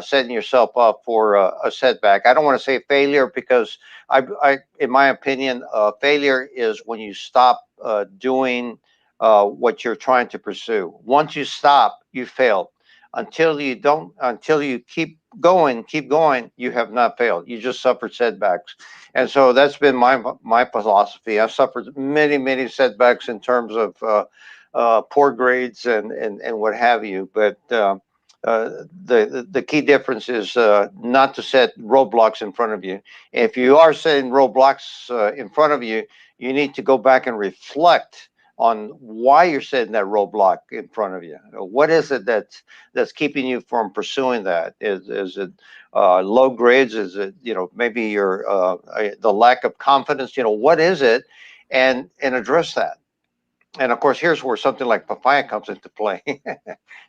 setting yourself up for a setback. I don't want to say failure because in my opinion, failure is when you stop doing what you're trying to pursue. Once you stop, you failed. Until you keep going, you have not failed. You just suffered setbacks. And so that's been my philosophy. I've suffered many setbacks in terms of poor grades and what have you. But the key difference is not to set roadblocks in front of you. If you are setting roadblocks in front of you, you need to go back and reflect on why you're setting that roadblock in front of you. What is it that's keeping you from pursuing that? Is it low grades? Is it maybe your the lack of confidence? What is it? And address that. And of course, here's where something like Papaya comes into play.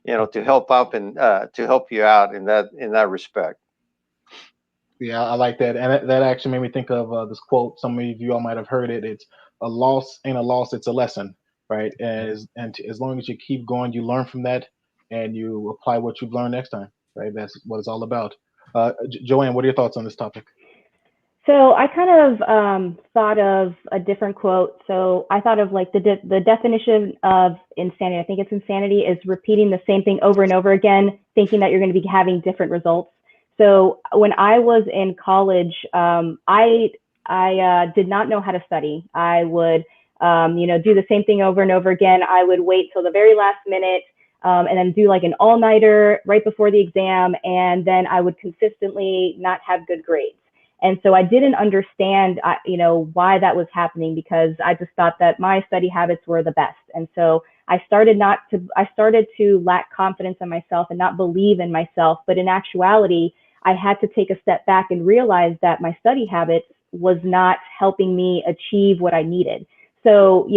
To help out and to help you out in that respect. Yeah, I like that. And that actually made me think of this quote. Some of you all might have heard it. It's a loss ain't a loss, it's a lesson, right? As long as you keep going, you learn from that and you apply what you've learned next time, right? That's what it's all about. Joanne, what are your thoughts on this topic? So I kind of thought of a different quote. So I thought of like the definition of insanity. I think it's insanity is repeating the same thing over and over again, thinking that you're going to be having different results. So when I was in college, I did not know how to study. I would, do the same thing over and over again. I would wait till the very last minute and then do like an all-nighter right before the exam. And then I would consistently not have good grades. And so I didn't understand, why that was happening because I just thought that my study habits were the best. And so I started to lack confidence in myself and not believe in myself. But in actuality, I had to take a step back and realize that my study habits was not helping me achieve what I needed. So,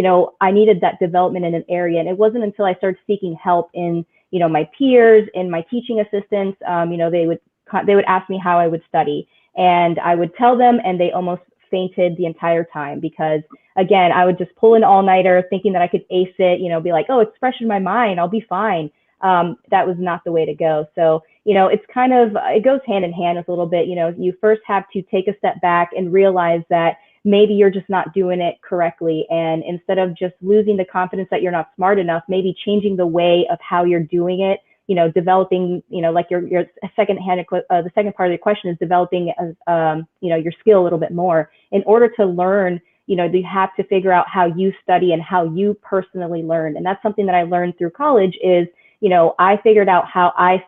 I needed that development in an area. And it wasn't until I started seeking help in, my peers, in my teaching assistants, they would ask me how I would study. And I would tell them, and they almost fainted the entire time because, again, I would just pull an all-nighter thinking that I could ace it, be like, oh, it's fresh in my mind, I'll be fine. That was not the way to go. So, it's it goes hand in hand with a little bit, you first have to take a step back and realize that maybe you're just not doing it correctly. And instead of just losing the confidence that you're not smart enough, maybe changing the way of how you're doing it, developing, like your the second part of the question is developing, your skill a little bit more. In order to learn, you have to figure out how you study and how you personally learn. And that's something that I learned through college is, I figured out how I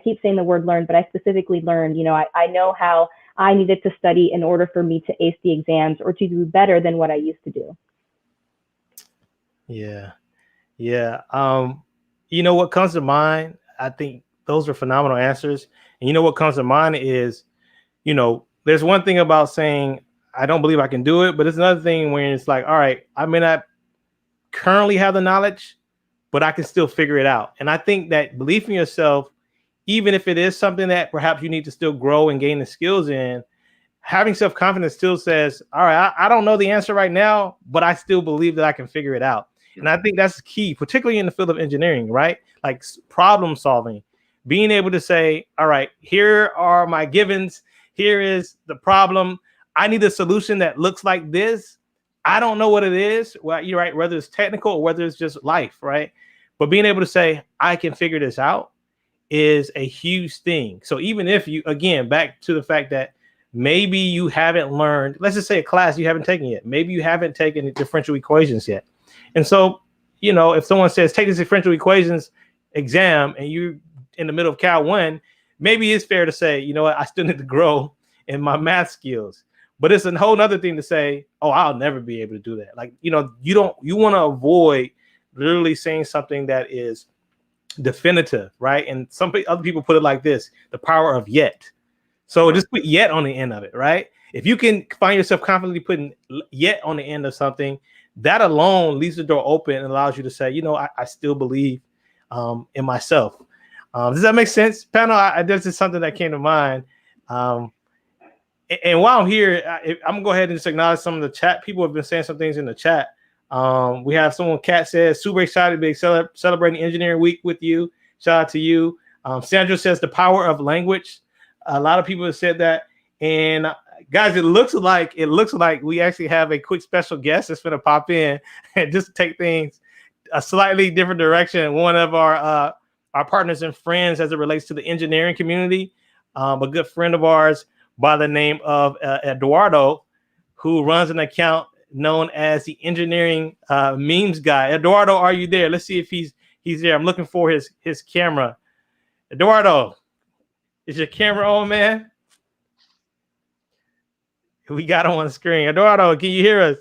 keep saying the word learn, but I specifically learned, I know how I needed to study in order for me to ace the exams or to do better than what I used to do. Yeah. Yeah. What comes to mind, I think those are phenomenal answers. And what comes to mind is, there's one thing about saying, I don't believe I can do it, but it's another thing when it's like, all right, I may not currently have the knowledge, but I can still figure it out. And I think that belief in yourself, even if it is something that perhaps you need to still grow and gain the skills in, having self-confidence still says, all right, I don't know the answer right now, but I still believe that I can figure it out. And I think that's key, particularly in the field of engineering, right? Like problem solving, being able to say, all right, here are my givens. Here is the problem. I need a solution that looks like this. I don't know what it is. Well, you're right, whether it's technical or whether it's just life, right? But being able to say, I can figure this out is a huge thing. So even if you, again, back to the fact that maybe you haven't learned, let's just say a class you haven't taken yet. Maybe you haven't taken differential equations yet. And so, if someone says, take this differential equations exam and you're in the middle of Cal 1, maybe it's fair to say, I still need to grow in my math skills. But it's a whole nother thing to say, oh, I'll never be able to do that. Like, you want to avoid literally saying something that is definitive, right? And other people put it like this, the power of yet. So just put yet on the end of it, right? If you can find yourself confidently putting yet on the end of something, that alone leaves the door open and allows you to say, I still believe in myself. Does that make sense, panel? This is something that came to mind. And while I'm here, I'm gonna go ahead and just acknowledge some of the chat. People have been saying some things in the chat. We have someone, Kat says, super excited to be celebrating Engineering Week with you. Shout out to you. Sandra says the power of language. A lot of people have said that. And guys, it looks like we actually have a quick special guest that's gonna pop in and just take things a slightly different direction. One of our partners and friends as it relates to the engineering community, a good friend of ours by the name of Eduardo, who runs an account known as the Engineering Memes Guy. Eduardo, are you there? Let's see if he's there. I'm looking for his camera. Eduardo, is your camera on, man? We got him on the screen. Eduardo, can you hear us?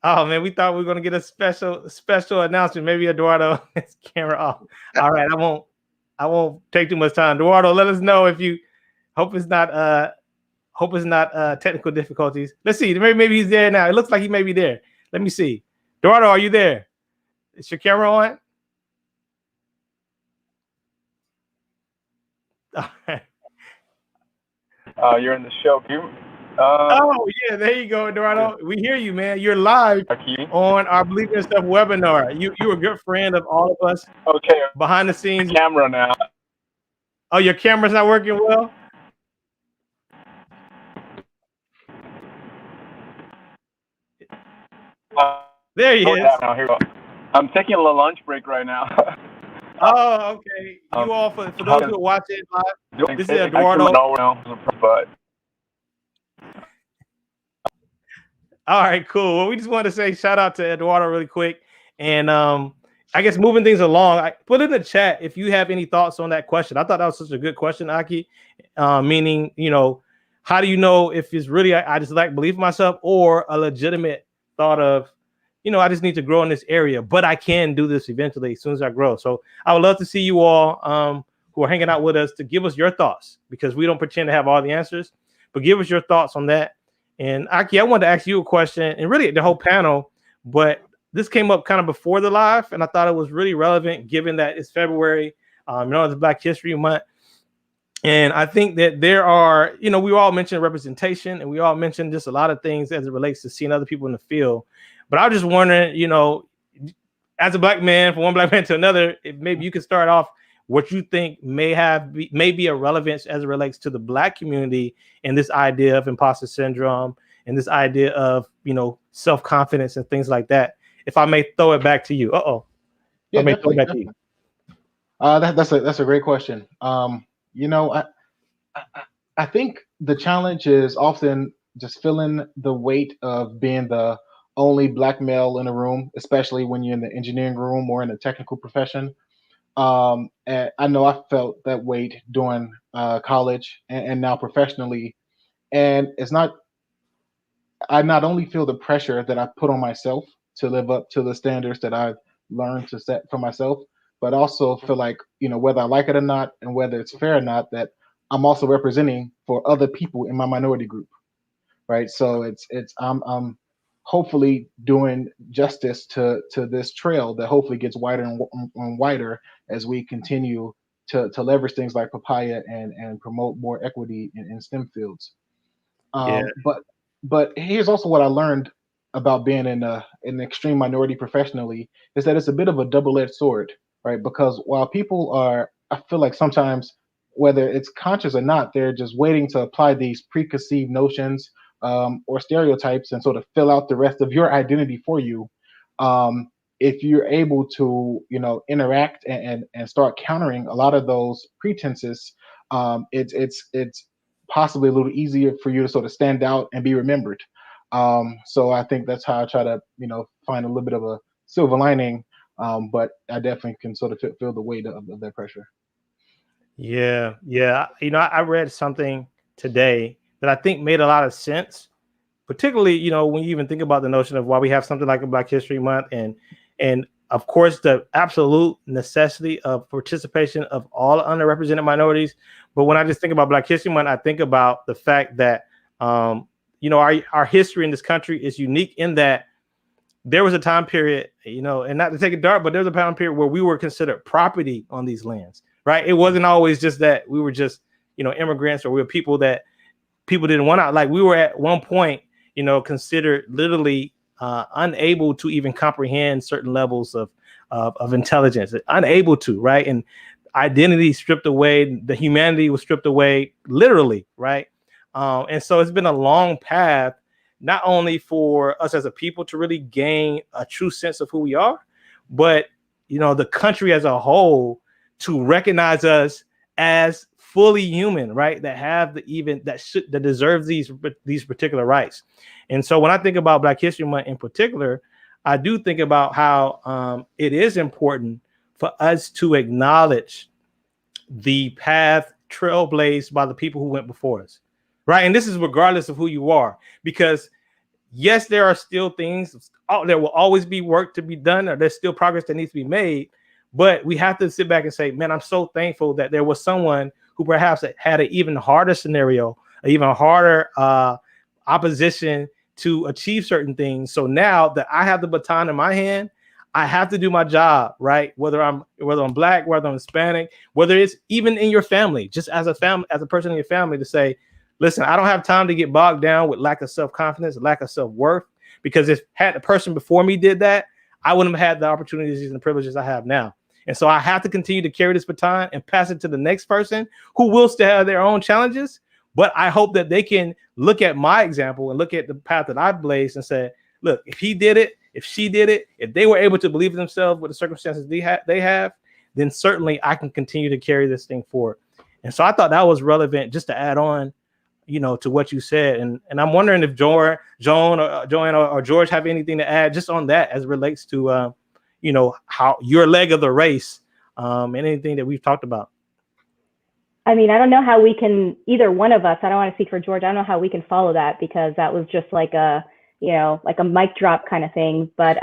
Oh man, we thought we were gonna get a special announcement. Maybe Eduardo, his camera off. All right, I won't take too much time. Eduardo, let us know if you hope it's not technical difficulties. Let's see. Maybe he's there now. It looks like he may be there. Let me see. Eduardo, are you there? Is your camera on? All right. You're in the show. Oh yeah, there you go, Eduardo. We hear you, man. You're live on our Believe in Yourself webinar. You're a good friend of all of us. Okay. Behind the scenes. Camera now. Oh, your camera's not working well? There he is. Now, here we go. I'm taking a little lunch break right now. Oh, okay. You all, for those who are watching live, this is Eduardo. But all right, cool. Well, we just want to say shout out to Eduardo really quick. And I guess moving things along, I put in the chat if you have any thoughts on that question. I thought that was such a good question, Aki. Meaning, how do you know if it's really I just lack belief in myself or a legitimate thought of, I just need to grow in this area, but I can do this eventually as soon as I grow. So I would love to see you all who are hanging out with us to give us your thoughts, because we don't pretend to have all the answers, but give us your thoughts on that. And Aki, I wanted to ask you a question, and really the whole panel, but this came up kind of before the live, and I thought it was really relevant given that it's February, it's Black History Month. And I think that there are, we all mentioned representation, and we all mentioned just a lot of things as it relates to seeing other people in the field. But I was just wondering, as a Black man, from one Black man to another, if maybe you could start off what you think may be a relevance as it relates to the Black community and this idea of imposter syndrome and this idea of, self-confidence and things like that. If I may throw it back to you. Yeah, I may throw it definitely. back to you. That's a great question. You know, I think the challenge is often just feeling the weight of being the only black male in a room, especially when you're in the engineering room or in a technical profession. And I know I felt that weight during college and now professionally. And I not only feel the pressure that I put on myself to live up to the standards that I've learned to set for myself, but also feel like, whether I like it or not, and whether it's fair or not, that I'm also representing for other people in my minority group, right? So I'm hopefully doing justice to this trail that hopefully gets wider and wider as we continue to leverage things like Papaya and promote more equity in STEM fields. Yeah. But here's also what I learned about being in an extreme minority professionally is that it's a bit of a double-edged sword, right? Because while people I feel like sometimes, whether it's conscious or not, they're just waiting to apply these preconceived notions or stereotypes and sort of fill out the rest of your identity for you. If you're able to, interact and start countering a lot of those pretenses, it's possibly a little easier for you to sort of stand out and be remembered. So I think that's how I try to, find a little bit of a silver lining. But I definitely can sort of feel the weight of that pressure. Yeah. I read something today that I think made a lot of sense, particularly, when you even think about the notion of why we have something like a Black History Month and of course the absolute necessity of participation of all underrepresented minorities. But when I just think about Black History Month, I think about the fact that our history in this country is unique in that there was a time period, and not to take it dark, but there was a time period where we were considered property on these lands, right? It wasn't always just that we were just, immigrants, or we were people that people didn't want out. Like, we were at one point, considered literally unable to even comprehend certain levels of intelligence, unable to, right? And identity stripped away, the humanity was stripped away, literally, right? And so it's been a long path, not only for us as a people to really gain a true sense of who we are, but the country as a whole to recognize us as fully human, right? That have that deserves these particular rights. And so when I think about Black History Month in particular, I do think about how it is important for us to acknowledge the path trailblazed by the people who went before us, right? And this is regardless of who you are, because yes, there are still things, there will always be work to be done, or there's still progress that needs to be made. But we have to sit back and say, man, I'm so thankful that there was someone who perhaps had an even harder scenario, an even harder opposition to achieve certain things. So now that I have the baton in my hand, I have to do my job, right? Whether I'm Black, whether I'm Hispanic, whether it's even in your family, just as a person in your family, to say, listen, I don't have time to get bogged down with lack of self-confidence, lack of self-worth, because if had the person before me did that, I wouldn't have had the opportunities and the privileges I have now. And so I have to continue to carry this baton and pass it to the next person who will still have their own challenges. But I hope that they can look at my example and look at the path that I blazed and say, look, if he did it, if she did it, if they were able to believe in themselves with the circumstances they have, then certainly I can continue to carry this thing forward. And so I thought that was relevant just to add on, to what you said. And I'm wondering if Joan or Joanne or George have anything to add just on that as it relates to, how your leg of the race and anything that we've talked about. I mean, I don't know how we can, either one of us, I don't want to speak for George, I don't know how we can follow that, because that was just like a mic drop kind of thing. But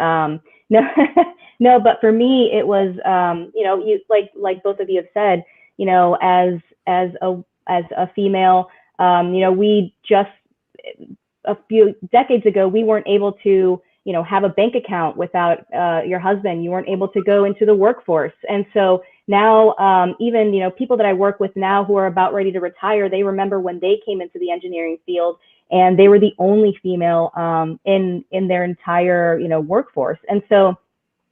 no, no, but for me, it was, you like both of you have said, as a female, we just, a few decades ago, we weren't able to, have a bank account without your husband. You weren't able to go into the workforce. And so now, even, people that I work with now who are about ready to retire, they remember when they came into the engineering field and they were the only female in their entire, workforce. And so,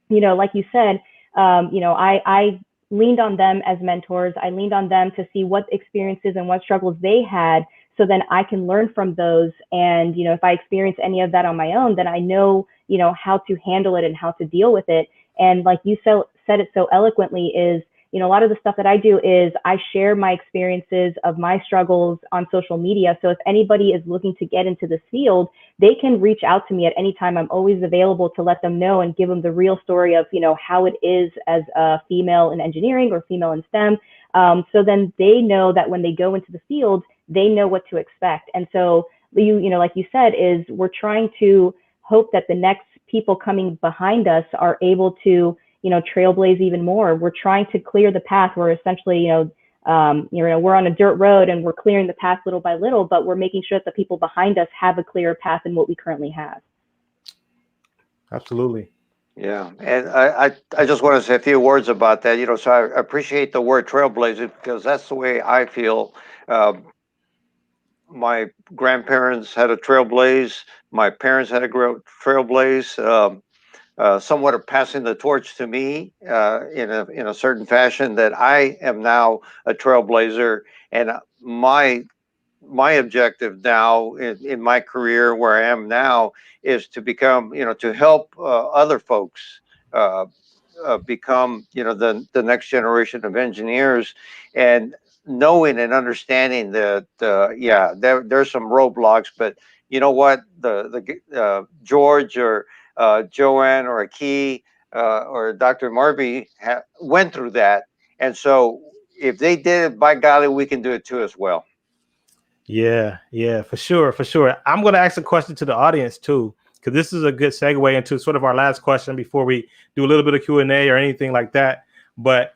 like you said, I leaned on them as mentors. I leaned on them to see what experiences and what struggles they had, so then I can learn from those. And, if I experience any of that on my own, then I know, how to handle it and how to deal with it. And like you said it so eloquently is, a lot of the stuff that I do is I share my experiences of my struggles on social media. So if anybody is looking to get into this field, they can reach out to me at any time. I'm always available to let them know and give them the real story of, how it is as a female in engineering or female in STEM. So then they know that when they go into the field, they know what to expect. And so like you said, is we're trying to hope that the next people coming behind us are able to, trailblaze even more. We're trying to clear the path. We're essentially, we're on a dirt road and we're clearing the path little by little, but we're making sure that the people behind us have a clearer path than what we currently have. Absolutely. Yeah, and I just want to say a few words about that. So I appreciate the word trailblazer because that's the way I feel. My grandparents had a trailblaze. My parents had a trailblaze. Somewhat of passing the torch to me in a certain fashion that I am now a trailblazer, and my objective now in my career where I am now is to become, to help other folks become, the next generation of engineers, and knowing and understanding that, yeah, there's some roadblocks, but you know what, the George or Joanne or Aki or Dr. Marby went through that, and so if they did it, by golly, we can do it too as well. Yeah, for sure, for sure. I'm going to ask a question to the audience too, because this is a good segue into sort of our last question before we do a little bit of Q&A or anything like that. But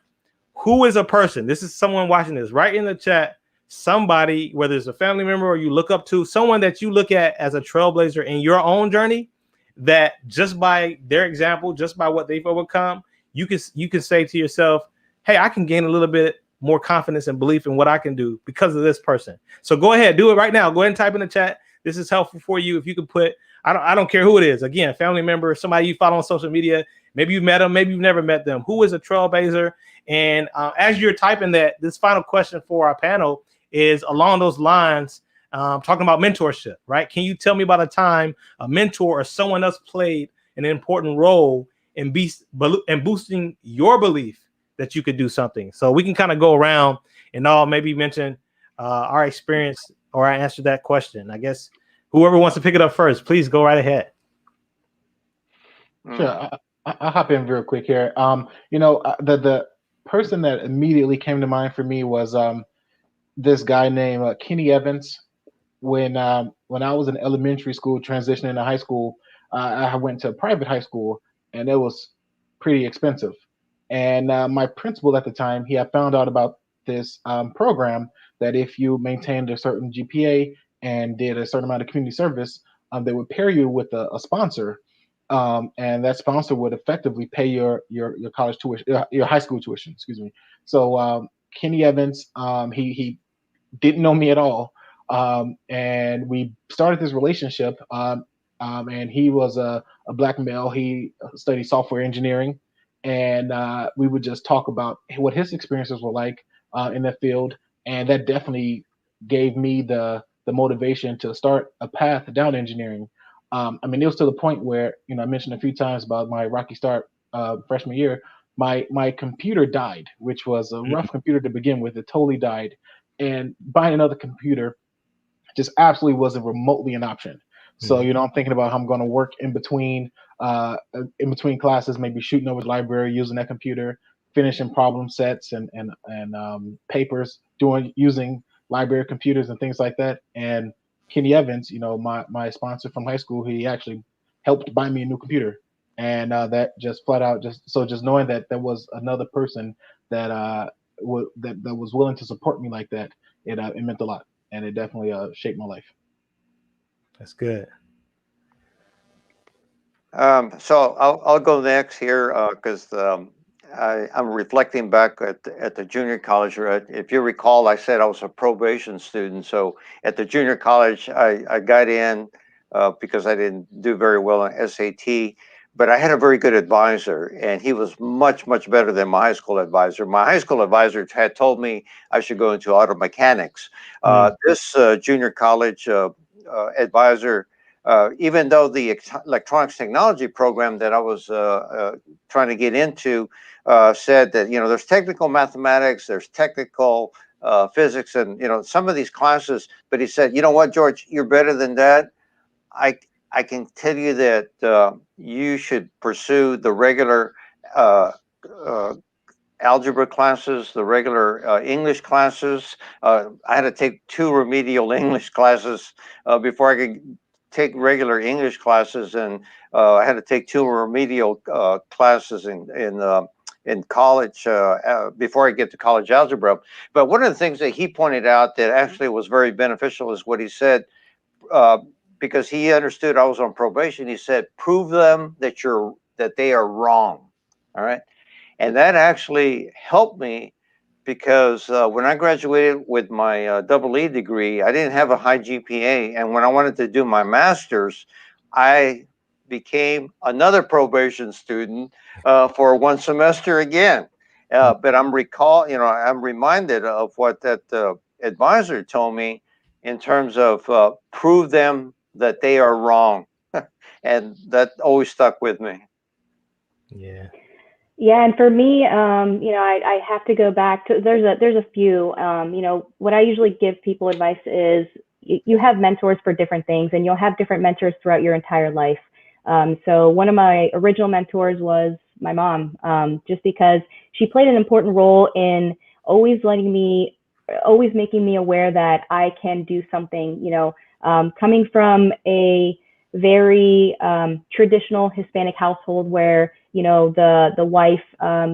who is a person? This is someone watching this. Write in the chat somebody, whether it's a family member or you look up to, someone that you look at as a trailblazer in your own journey, that just by their example, just by what they've overcome, you can say to yourself, hey, I can gain a little bit more confidence and belief in what I can do because of this person. So go ahead, do it right now. Go ahead and type in the chat. This is helpful for you. If you could put, I don't care who it is. Again, family member, somebody you follow on social media. Maybe you've met them, maybe you've never met them. Who is a trailblazer? And as you're typing that, this final question for our panel is along those lines, talking about mentorship, right? Can you tell me about a time a mentor or someone else played an important role in boosting your belief that you could do something? So we can kind of go around and all maybe mention our experience or I answer that question. I guess whoever wants to pick it up first, please go right ahead. Sure, I'll hop in real quick here. The person that immediately came to mind for me was this guy named Kenny Evans. When I was in elementary school, transitioning to high school, I went to a private high school, and it was pretty expensive. And my principal at the time, he had found out about this program that if you maintained a certain GPA and did a certain amount of community service, they would pair you with a sponsor, and that sponsor would effectively pay your college tuition, your high school tuition. Excuse me. So Kenny Evans, he didn't know me at all, and we started this relationship. And he was a black male. He studied software engineering, and we would just talk about what his experiences were like in that field, and that definitely gave me the motivation to start a path down engineering. I mean, it was to the point where, I mentioned a few times about my rocky start freshman year. My computer died, which was a rough computer to begin with. It totally died, and buying another computer just absolutely wasn't remotely an option. So, I'm thinking about how I'm going to work in between classes, maybe shooting over the library, using that computer, finishing problem sets and papers, using library computers and things like that. And Kenny Evans, my sponsor from high school, he actually helped buy me a new computer. And that just flat out, just knowing that there was another person that that was willing to support me like that, it meant a lot, and it definitely shaped my life. That's good. So I'll go next here because I'm reflecting back at the junior college. If you recall, I said I was a probation student. So at the junior college, I got in because I didn't do very well on SAT. but I had a very good advisor, and he was much, much better than my high school advisor. My high school advisor had told me I should go into auto mechanics. This junior college advisor, even though the electronics technology program that I was trying to get into said that, you know, there's technical mathematics, there's technical physics, and, you know, some of these classes, but he said, you know what, George, you're better than that. I can tell you that you should pursue the regular algebra classes, the regular English classes. I had to take 2 remedial English classes before I could take regular English classes, and I had to take 2 remedial classes in college before I get to college algebra. But one of the things that he pointed out that actually was very beneficial is what he said. Because he understood I was on probation, he said, "Prove them that they are wrong." All right, and that actually helped me because when I graduated with my double E degree, I didn't have a high GPA, and when I wanted to do my master's, I became another probation student for 1 semester again. But I'm reminded of what that advisor told me in terms of prove them that they are wrong. And that always stuck with me. Yeah. Yeah, and for me, I have to go back to there's a few. What I usually give people advice is you have mentors for different things, and you'll have different mentors throughout your entire life. So one of my original mentors was my mom, just because she played an important role in always making me aware that I can do something. Coming from a very traditional Hispanic household where the wife,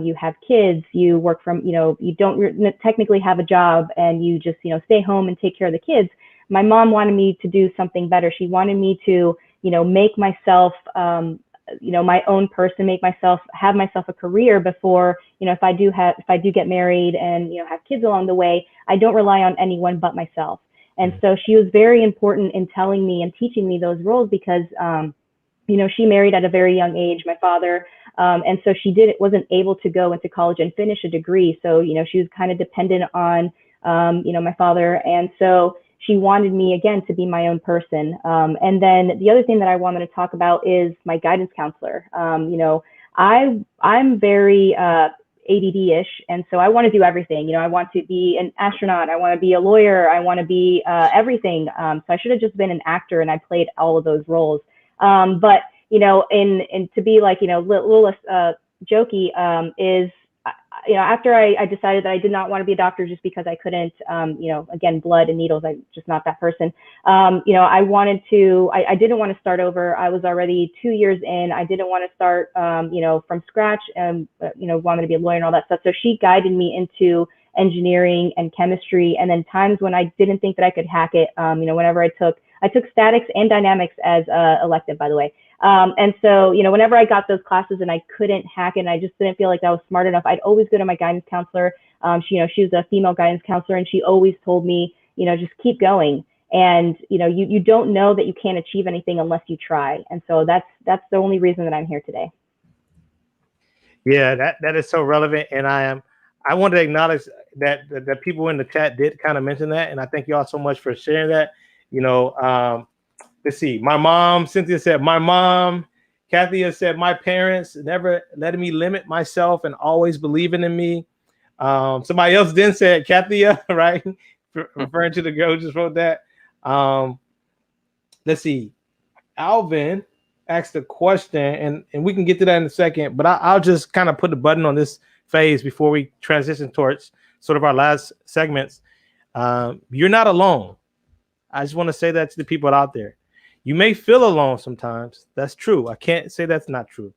you have kids, you work from, you don't technically have a job, and you just stay home and take care of the kids. My mom wanted me to do something better. She wanted me to make myself my own person, have myself a career before, if I do get married and have kids along the way, I don't rely on anyone but myself. And so she was very important in telling me and teaching me those roles because she married at a very young age, my father, and so she wasn't able to go into college and finish a degree. So she was kind of dependent on my father, and so she wanted me again to be my own person. And then the other thing that I wanted to talk about is my guidance counselor. I'm very ADD-ish, and so I want to do everything. I want to be an astronaut, I want to be a lawyer, I want to be everything. So I should have just been an actor, and I played all of those roles. But and to be like little jokey is after I decided that I did not want to be a doctor just because I couldn't again, blood and needles, I'm just not that person. I didn't want to start over. I was already 2 years in. I didn't want to start from scratch and wanted to be a lawyer and all that stuff. So she guided me into engineering and chemistry, and then times when I didn't think that I could hack it, whenever I took statics and dynamics as elective, by the way. And so, whenever I got those classes and I couldn't hack it and I just didn't feel like I was smart enough, I'd always go to my guidance counselor. She was a female guidance counselor, and she always told me, just keep going. And, you don't know that you can't achieve anything unless you try. And so that's the only reason that I'm here today. Yeah, that is so relevant. And I want to acknowledge that people in the chat did kind of mention that. And I thank you all so much for sharing that. Let's see. My mom, Cynthia said, my mom. Kathy has said, my parents never let me limit myself and always believing in me. Somebody else then said, Kathy, right? Referring to the girl who just wrote that. Let's see. Alvin asked a question, and we can get to that in a second, but I'll just kind of put the button on this phase before we transition towards sort of our last segments. You're not alone. I just want to say that to the people out there. You may feel alone sometimes. That's true. I can't say that's not true,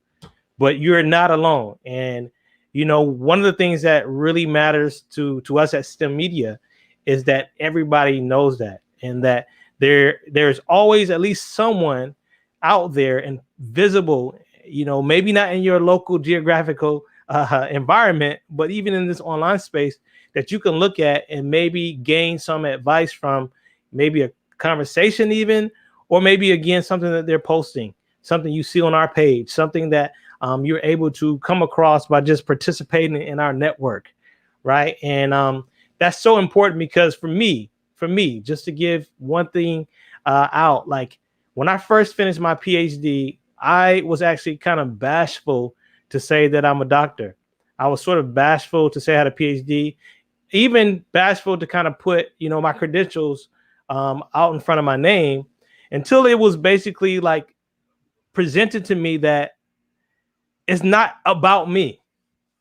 but you're not alone. And, one of the things that really matters to us at STEMedia is that everybody knows that, and that there's always at least someone out there and visible, maybe not in your local geographical environment, but even in this online space that you can look at and maybe gain some advice from, maybe a conversation even, or maybe again something that they're posting. something you see on our page, something that you're able to come across by just participating in our network, right? And that's so important because for me, just to give one thing out, like when I first finished my PhD, I was actually kind of bashful to say that I'm a doctor. I was sort of bashful to say I had a PhD, even bashful to kind of put, my credentials out in front of my name, until it was basically like presented to me that it's not about me,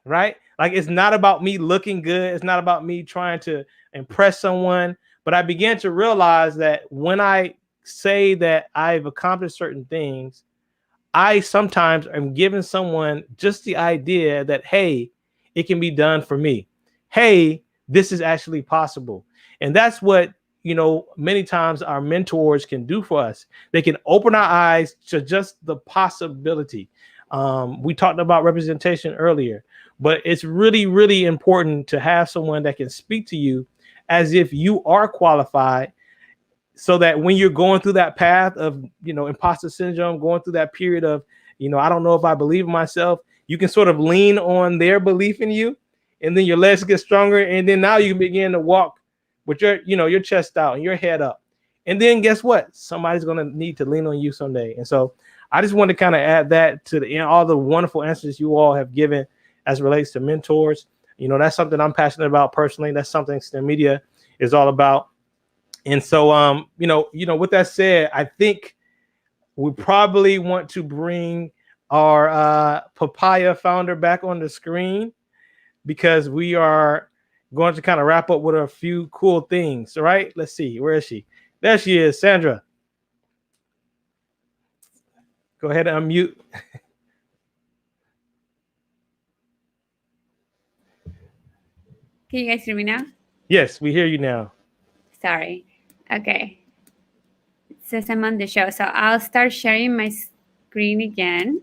right? Like it's not about me looking good. It's not about me trying to impress someone. But I began to realize that when I say that I've accomplished certain things, I sometimes am giving someone just the idea that, hey, it can be done for me. Hey, this is actually possible. And that's what, many times our mentors can do for us. They can open our eyes to just the possibility. We talked about representation earlier, but it's really, really important to have someone that can speak to you as if you are qualified, so that when you're going through that path of, imposter syndrome, going through that period of, I don't know if I believe in myself, you can sort of lean on their belief in you, and then your legs get stronger. And then now you can begin to walk with your chest out and your head up. And then guess what? Somebody's going to need to lean on you someday. And so I just want to kind of add that to all the wonderful answers you all have given as it relates to mentors. That's something I'm passionate about personally. That's something STEMedia is all about. And so, with that said, I think we probably want to bring our Papaya founder back on the screen, because we are going to kind of wrap up with a few cool things. All right, let's see. Where is she? There she is, Sandra. Go ahead and unmute. Can you guys hear me now? Yes, we hear you now. Sorry. Okay. It says I'm on the show. So I'll start sharing my screen again.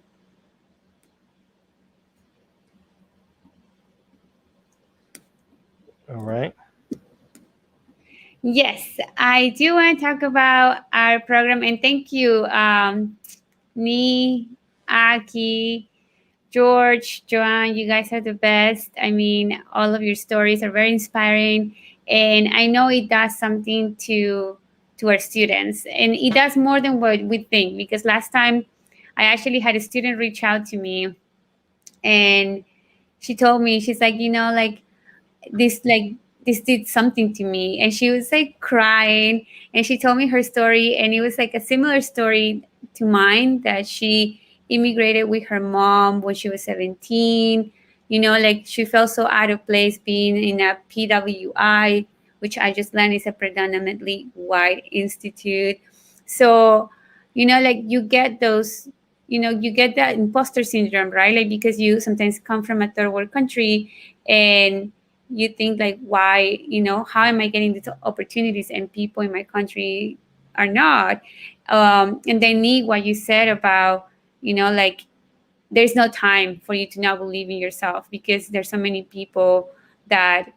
All right. Yes, I do want to talk about our program. And thank you, Ni, Aki, George, Joanne, you guys are the best. I mean, all of your stories are very inspiring. And I know it does something to our students. And it does more than what we think. Because last time I actually had a student reach out to me, and she told me, she's like, this did something to me. And she was like crying, and she told me her story, and it was like a similar story to mine, that she immigrated with her mom when she was 17. Like she felt so out of place being in a PWI, which I just learned is a predominantly white institute. So like you get those, you get that imposter syndrome, right? Like because you sometimes come from a third world country, and you think like, why, how am I getting these opportunities and people in my country are not? And then need what you said about, like there's no time for you to not believe in yourself, because there's so many people that,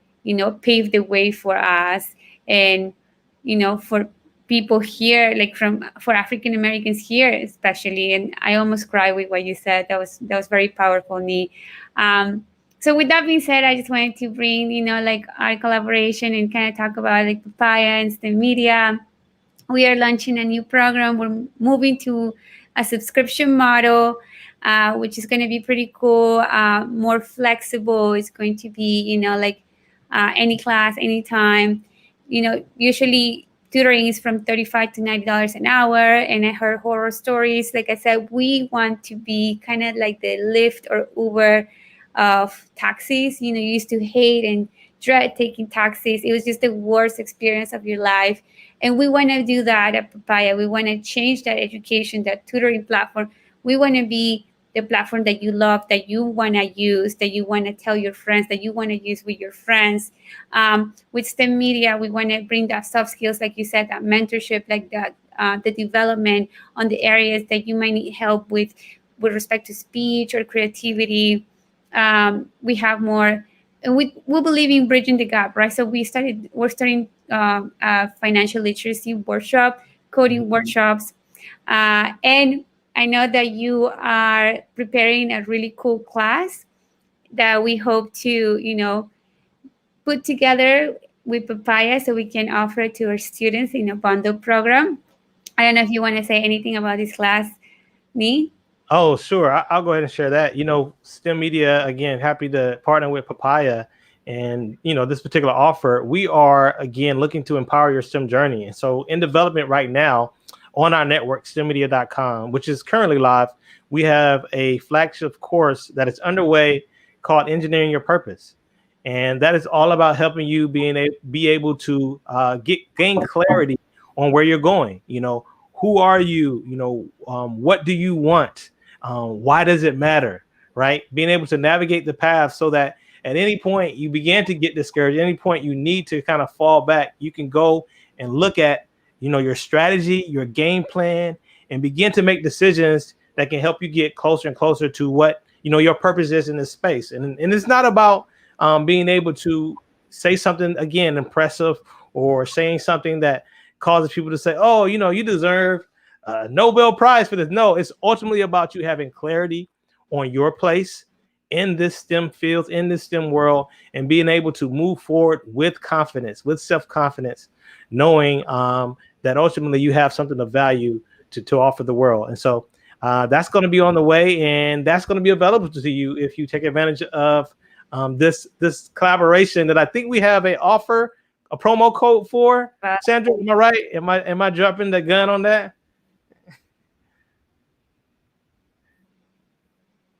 paved the way for us. And, for people here, like for African Americans here, especially. And I almost cried with what you said. That was very powerful, Nee. So with that being said, I just wanted to bring, like our collaboration and kind of talk about like Papaya and STEMedia. We are launching a new program. We're moving to a subscription model, which is going to be pretty cool, more flexible. It's going to be, like any class, anytime. Usually tutoring is from $35 to $90 an hour. And I heard horror stories. Like I said, we want to be kind of like the Lyft or Uber of taxis. You used to hate and dread taking taxis. It was just the worst experience of your life. And we want to do that at Papaya. We want to change that education, that tutoring platform. We want to be the platform that you love, that you want to use, that you want to tell your friends, that you want to use with your friends. With STEMedia, we want to bring that soft skills, like you said, that mentorship, like that, the development on the areas that you might need help with respect to speech or creativity. We have more, and we believe in bridging the gap, right? So we're starting a financial literacy workshop, coding workshops, and I know that you are preparing a really cool class that we hope to, put together with Papaya so we can offer it to our students in a bundle program. I don't know if you want to say anything about this class, Nee. Oh, sure. I'll go ahead and share that. STEM Media, again, happy to partner with Papaya. And, this particular offer, we are, again, looking to empower your STEM journey. And so in development right now on our network, STEMedia.com, which is currently live, we have a flagship course that is underway called Engineering Your Purpose. And that is all about helping you be able to gain clarity on where you're going. Who are you? What do you want? Why does it matter? Right? Being able to navigate the path so that at any point you begin to get discouraged, at any point you need to kind of fall back, you can go and look at, your strategy, your game plan, and begin to make decisions that can help you get closer and closer to what, your purpose is in this space. And it's not about being able to say something, again, impressive, or saying something that causes people to say, oh, you deserve a Nobel Prize for this. No, it's ultimately about you having clarity on your place in this STEM field, in this STEM world, and being able to move forward with confidence, with self-confidence, knowing that ultimately you have something of value to offer the world. And so that's going to be on the way, and that's going to be available to you if you take advantage of this collaboration that I think we have a promo code for. Sandra, am I right? Am I jumping the gun on that?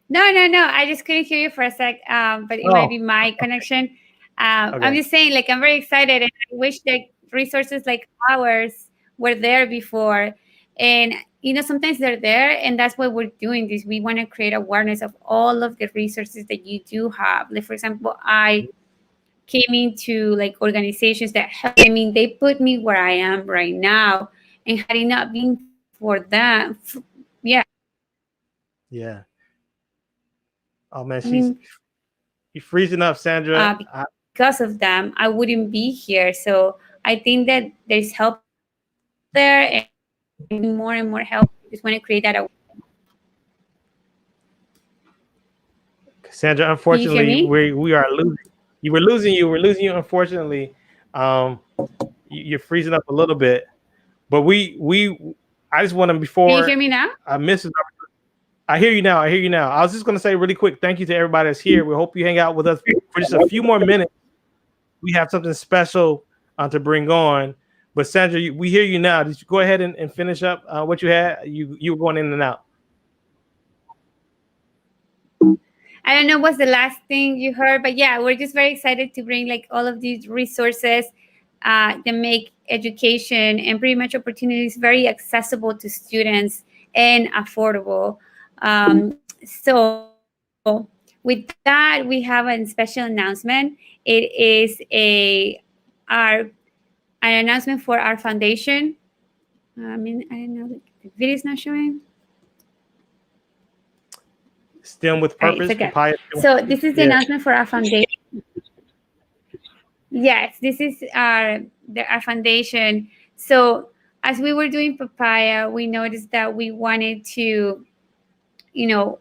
No. I just couldn't hear you for a sec, but it might be my connection. Okay. I'm just saying, I'm very excited, and I wish that resources like ours were there before. And sometimes they're there, and that's why we're doing this. We want to create awareness of all of the resources that you do have. Like, for example, I came into organizations that help. I mean, they put me where I am right now, and had it not been for that, yeah. Oh man, you're freezing up, Sandra. Because of them, I wouldn't be here. So I think that there's help there, and more and more help. I just want to create that awareness. Sandra, unfortunately, we are losing. We're losing you. We're losing you. Unfortunately, you're freezing up a little bit. But I just want to, before. Can you hear me now? I hear you now. I was just going to say really quick, thank you to everybody that's here. We hope you hang out with us for just a few more minutes. We have something special to bring on. But Sandra, we hear you now. Did you go ahead and finish up what you had? You were going in and out. I don't know what's the last thing you heard, but yeah, we're just very excited to bring all of these resources that make education and pretty much opportunities very accessible to students and affordable. So with that, we have a special announcement. It is an announcement for our foundation. I don't know, the video is not showing. STEM with Purpose. Right, okay. So this is the announcement for our foundation. Yes, this is our foundation. So as we were doing Papaya, we noticed that we wanted to,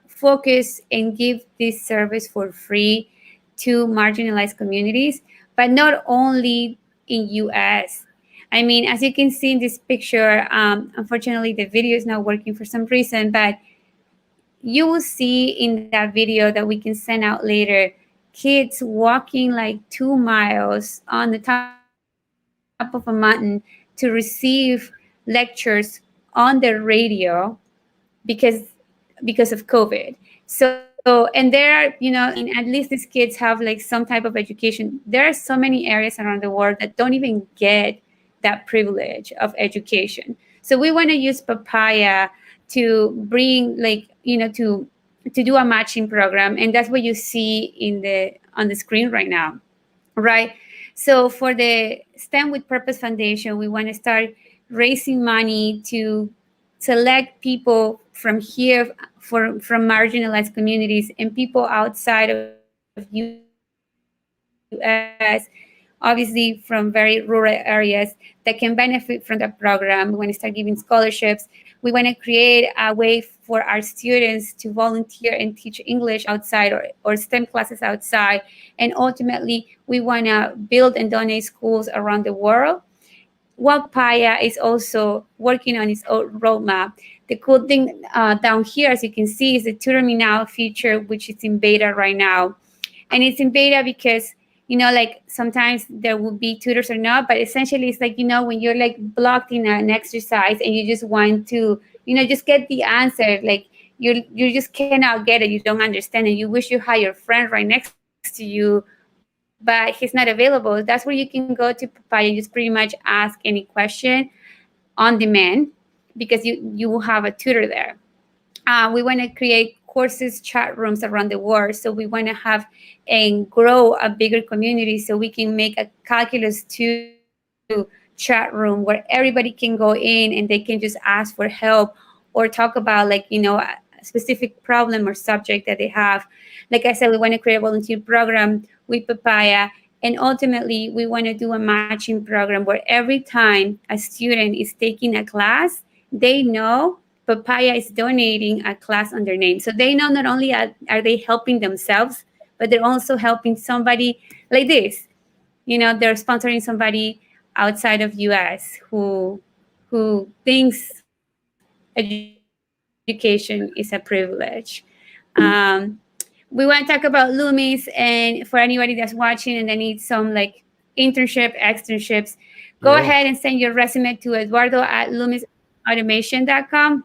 focus and give this service for free to marginalized communities, but not only in US. I mean, as you can see in this picture, unfortunately the video is not working for some reason, but you will see in that video that we can send out later, kids walking 2 miles on the top of a mountain to receive lectures on the radio because of COVID. So, and there are, at least these kids have some type of education. There are so many areas around the world that don't even get that privilege of education. So we want to use Papaya to bring to do a matching program, and that's what you see on the screen right now, right? So for the STEM with Purpose Foundation, we want to start raising money to select people from here, from marginalized communities and people outside of US on obviously from very rural areas that can benefit from the program. We want to start giving scholarships. We want to create a way for our students to volunteer and teach English outside, or STEM classes outside. And ultimately, we want to build and donate schools around the world. While Papaya is also working on its own roadmap. The cool thing down here, as you can see, is the Tutor Me Now feature, which is in beta right now. And it's in beta because, like sometimes there will be tutors or not, but essentially it's like, when you're like blocked in an exercise and you just want to, just get the answer, like you just cannot get it, you don't understand it, you wish you had your friend right next to you, but he's not available. That's where you can go to Papaya and just pretty much ask any question on demand, because you will have a tutor there. We want to create courses, chat rooms around the world. So we want to have and grow a bigger community, so we can make a calculus 2 chat room where everybody can go in and they can just ask for help, or talk about like, a specific problem or subject that they have. Like I said, we want to create a volunteer program with Papaya. And ultimately, we want to do a matching program where every time a student is taking a class, they know Papaya is donating a class on their name. So they know not only are they helping themselves, but they're also helping somebody like this. They're sponsoring somebody outside of US who thinks education is a privilege. Um, we want to talk about Loomis, and for anybody that's watching and they need some like externships, go ahead and send your resume to Eduardo at loomisautomation.com.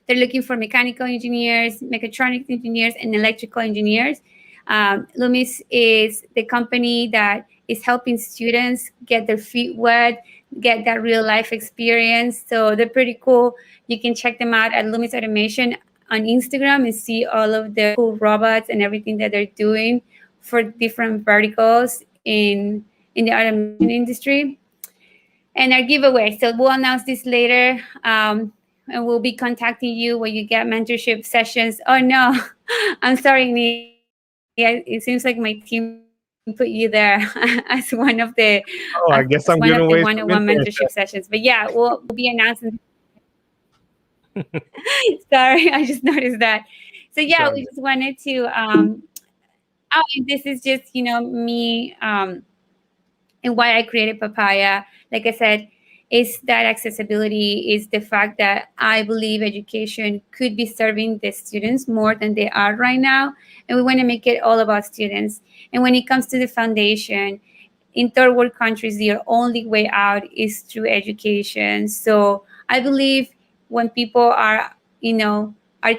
They're looking for mechanical engineers, mechatronics engineers, and electrical engineers. Loomis is the company that is helping students get their feet wet, get that real life experience. So they're pretty cool. You can check them out at Loomis Automation on Instagram and see all of their cool robots and everything that they're doing for different verticals in the automation industry. And our giveaway. So we'll announce this later. And we'll be contacting you when you get mentorship sessions. Oh no, I'm sorry, Nia. It seems like my team put you there as one of the Oh, I guess I'm giving away some one-on-one mentorship mentorship. sessions. But yeah, we'll be announcing. Sorry, I just noticed that. So yeah, we just wanted to. And this is just me. And why I created Papaya, like I said, is that accessibility, is the fact that I believe education could be serving the students more than they are right now. And we want to make it all about students. And when it comes to the foundation, in third world countries, the only way out is through education. So I believe when people are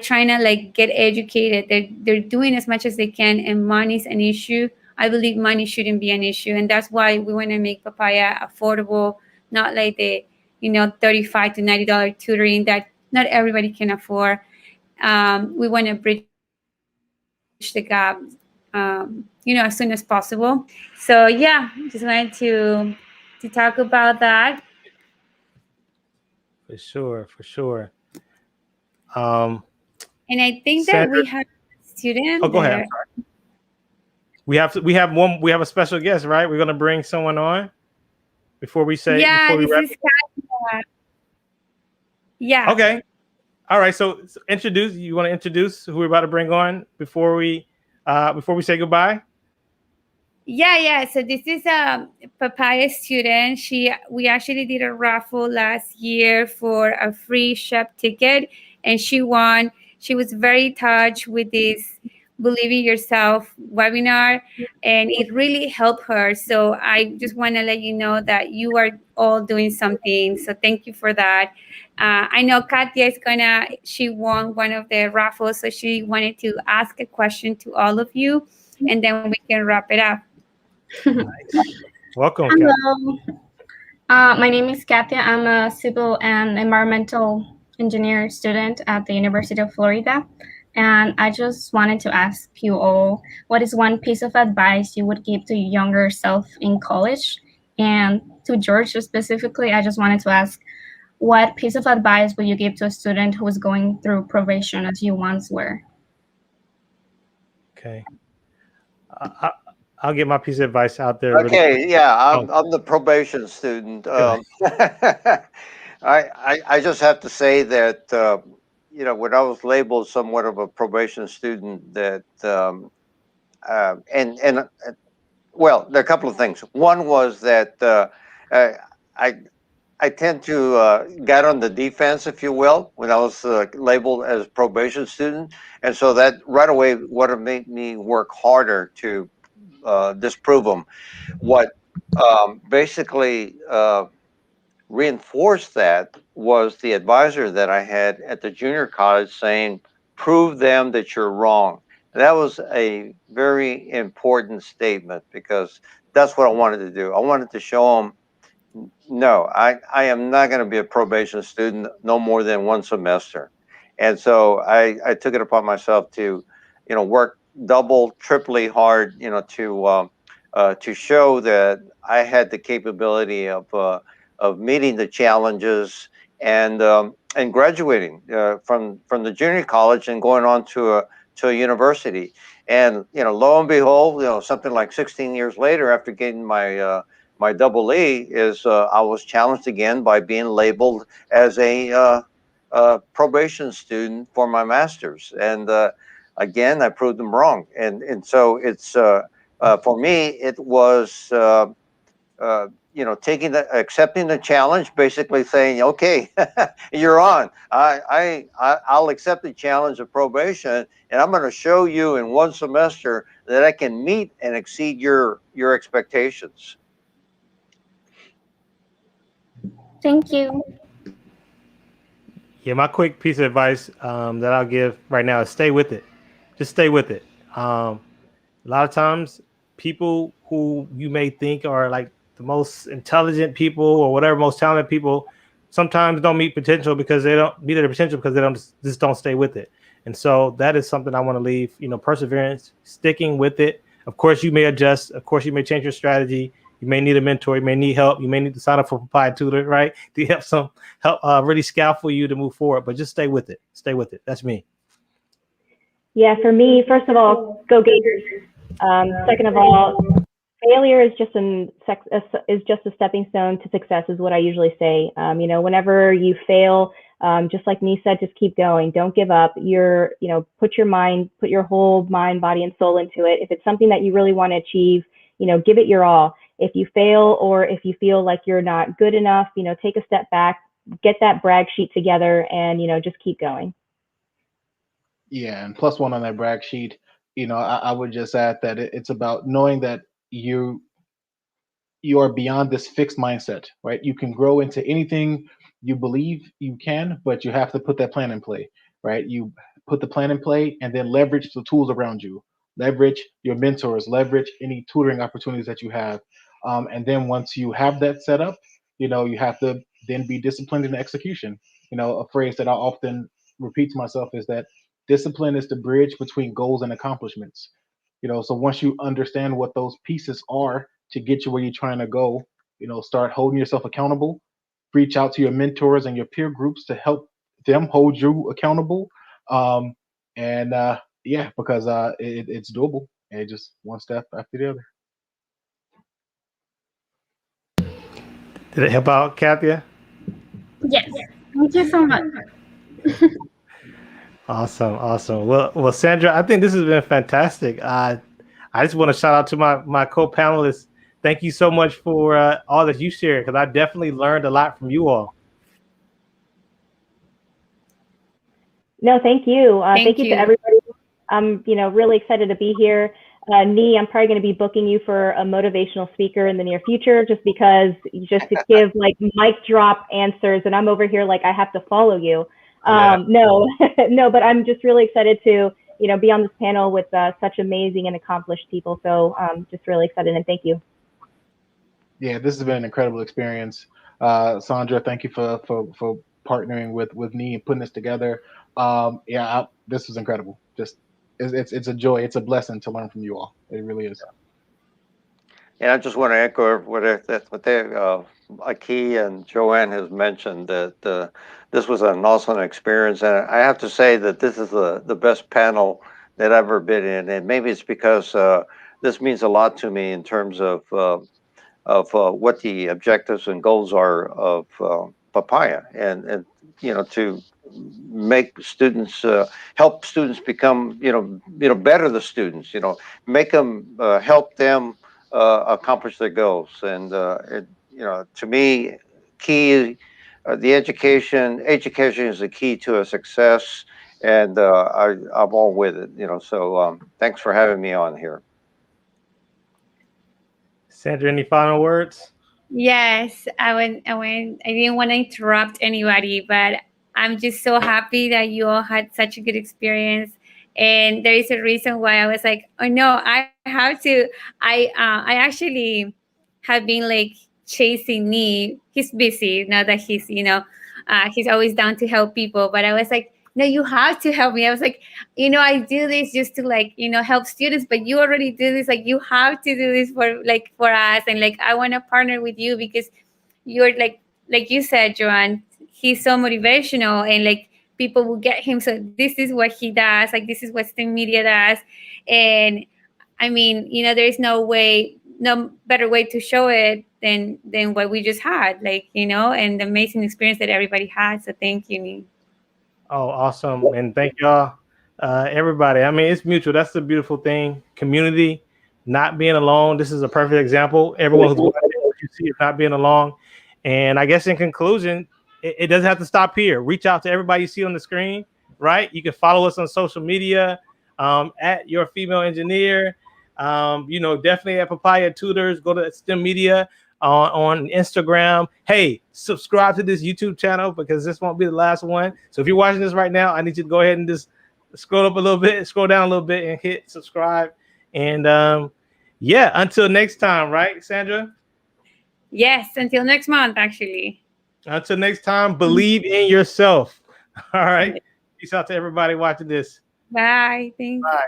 trying to like get educated, they're doing as much as they can, and money is an issue. I believe money shouldn't be an issue, and that's why we want to make Papaya affordable, not like the $35 to $90 tutoring that not everybody can afford. We want to bridge the gap, as soon as possible. So yeah, just wanted to talk about that. For sure, for sure. Um, And I think that Sandra, we have a student go ahead. I'm there. sorry. We have a special guest, right? We're gonna bring someone on before we Yeah, this wrap. is Katia. Yeah. Okay. All right. So you want to introduce who we're about to bring on before we say goodbye? Yeah. So this is a Papaya student. We actually did a raffle last year for a free shop ticket, and she won. She was very touched with this Believe in Yourself webinar, and it really helped her. So I just want to let you know that you are all doing something. So thank you for that. I know Katia she won one of the raffles, so she wanted to ask a question to all of you, and then we can wrap it up. Nice. Welcome. Hello. My name is Katia. I'm a civil and environmental engineer student at the University of Florida. And I just wanted to ask you all, what is one piece of advice you would give to your younger self in college? And to George specifically, I just wanted to ask, what piece of advice would you give to a student who is going through probation as you once were? Okay. I'll get my piece of advice out there. Really Okay, yeah, quick. I'm the probation student. Good. I just have to say that when I was labeled somewhat of a probation student, that and well, there are a couple of things. One was that I I tend to get on the defense, if you will, when I was labeled as a probation student, and so that right away would have made me work harder to disprove them. What basically reinforced that was the advisor that I had at the junior college saying, "Prove them that you're wrong." That was a very important statement because that's what I wanted to do. I wanted to show them, no, I am not going to be a probation student no more than one semester. And so I took it upon myself to, work double, triply hard, to show that I had the capability of meeting the challenges and graduating from the junior college and going on to a university. And lo and behold, something like 16 years later, after getting my double E, is I was challenged again by being labeled as a probation student for my master's, and again I proved them wrong. And so it's for me it was accepting the challenge, basically saying, okay, you're on. I'll accept the challenge of probation, and I'm going to show you in one semester that I can meet and exceed your expectations. Thank you. Yeah, my quick piece of advice that I'll give right now is stay with it. Just stay with it. A lot of times, people who you may think are like the most intelligent people or whatever, most talented people, sometimes don't meet potential because they don't meet their potential because they just don't stay with it. And so that is something I want to leave. Perseverance, sticking with it. Of course, you may adjust. Of course, you may change your strategy. You may need a mentor. You may need help. You may need to sign up for Papaya Tutor, right? To have some help, really scaffold you to move forward. But just stay with it. Stay with it. That's me. Yeah, for me, first of all, go Gators. Second of all, failure is just a stepping stone to success, is what I usually say. Whenever you fail, just like Nee said, just keep going. Don't give up. Put your whole mind, body, and soul into it. If it's something that you really want to achieve, give it your all. If you fail or if you feel like you're not good enough, take a step back, get that brag sheet together, and just keep going. Yeah, and plus one on that brag sheet. I would just add that it's about knowing that you are beyond this fixed mindset, right? You can grow into anything you believe you can, but you have to put that plan in play, right? You put the plan in play and then leverage the tools around you, leverage your mentors, leverage any tutoring opportunities that you have. And then once you have that set up, you have to then be disciplined in execution. A phrase that I often repeat to myself is that discipline is the bridge between goals and accomplishments. So once you understand what those pieces are to get you where you're trying to go, start holding yourself accountable, reach out to your mentors and your peer groups to help them hold you accountable. And yeah, because it's doable, and just one step after the other. Did it help out, Kathia? Yes. Thank you so much. Awesome. Well, Sandra, I think this has been fantastic. I just want to shout out to my co-panelists. Thank you so much for all that you shared, because I definitely learned a lot from you all. No, thank you. Thank you you to everybody. I'm, really excited to be here. Nee, I'm probably going to be booking you for a motivational speaker in the near future, just to give like mic drop answers, and I'm over here like I have to follow you. No, no, but I'm just really excited to, be on this panel with such amazing and accomplished people. So just really excited, and thank you. Yeah, this has been an incredible experience. Sandra, thank you for partnering with Nee and putting this together. This was incredible. Just it's a joy. It's a blessing to learn from you all. It really is. And I just want to echo what Aki and Joanne has mentioned, that this was an awesome experience, and I have to say that this is the best panel that I've ever been in, and maybe it's because this means a lot to me in terms of what the objectives and goals are of Papaya, and to make students help students become better the students, make them help them accomplish their goals. And to me, key the education is the key to a success, and I'm all with it. So thanks for having me on here. Sandra, any final words? Yes, I didn't want to interrupt anybody, but I'm just so happy that you all had such a good experience. And there is a reason why I was like, oh no, I have to. I actually have been like chasing me. He's busy now that he's always down to help people. But I was like, no, you have to help me. I was like, I do this just to like, help students, but you already do this. Like, you have to do this for us. And like, I want to partner with you because you're like you said, Joan, he's so motivational and like people will get him. So this is what he does. Like, this is what STEMedia does. And I mean, there is no better way to show it than what we just had, like, and the amazing experience that everybody had. So thank you. Oh, awesome. And thank y'all, everybody. I mean, it's mutual. That's the beautiful thing. Community, not being alone. This is a perfect example. Everyone who's watching, what you see is not being alone. And I guess in conclusion, it doesn't have to stop here. Reach out to everybody you see on the screen, right? You can follow us on social media at Your Female Engineer. Definitely at Papaya Tutors. Go to STEMedia on Instagram. Hey, subscribe to this YouTube channel because this won't be the last one. So if you're watching this right now, I need you to go ahead and just scroll down a little bit and hit subscribe. And until next time, right, Sandra? Yes, until next month, actually. Until next time, believe in yourself. All right. Peace out to everybody watching this. Bye. Thanks. Bye.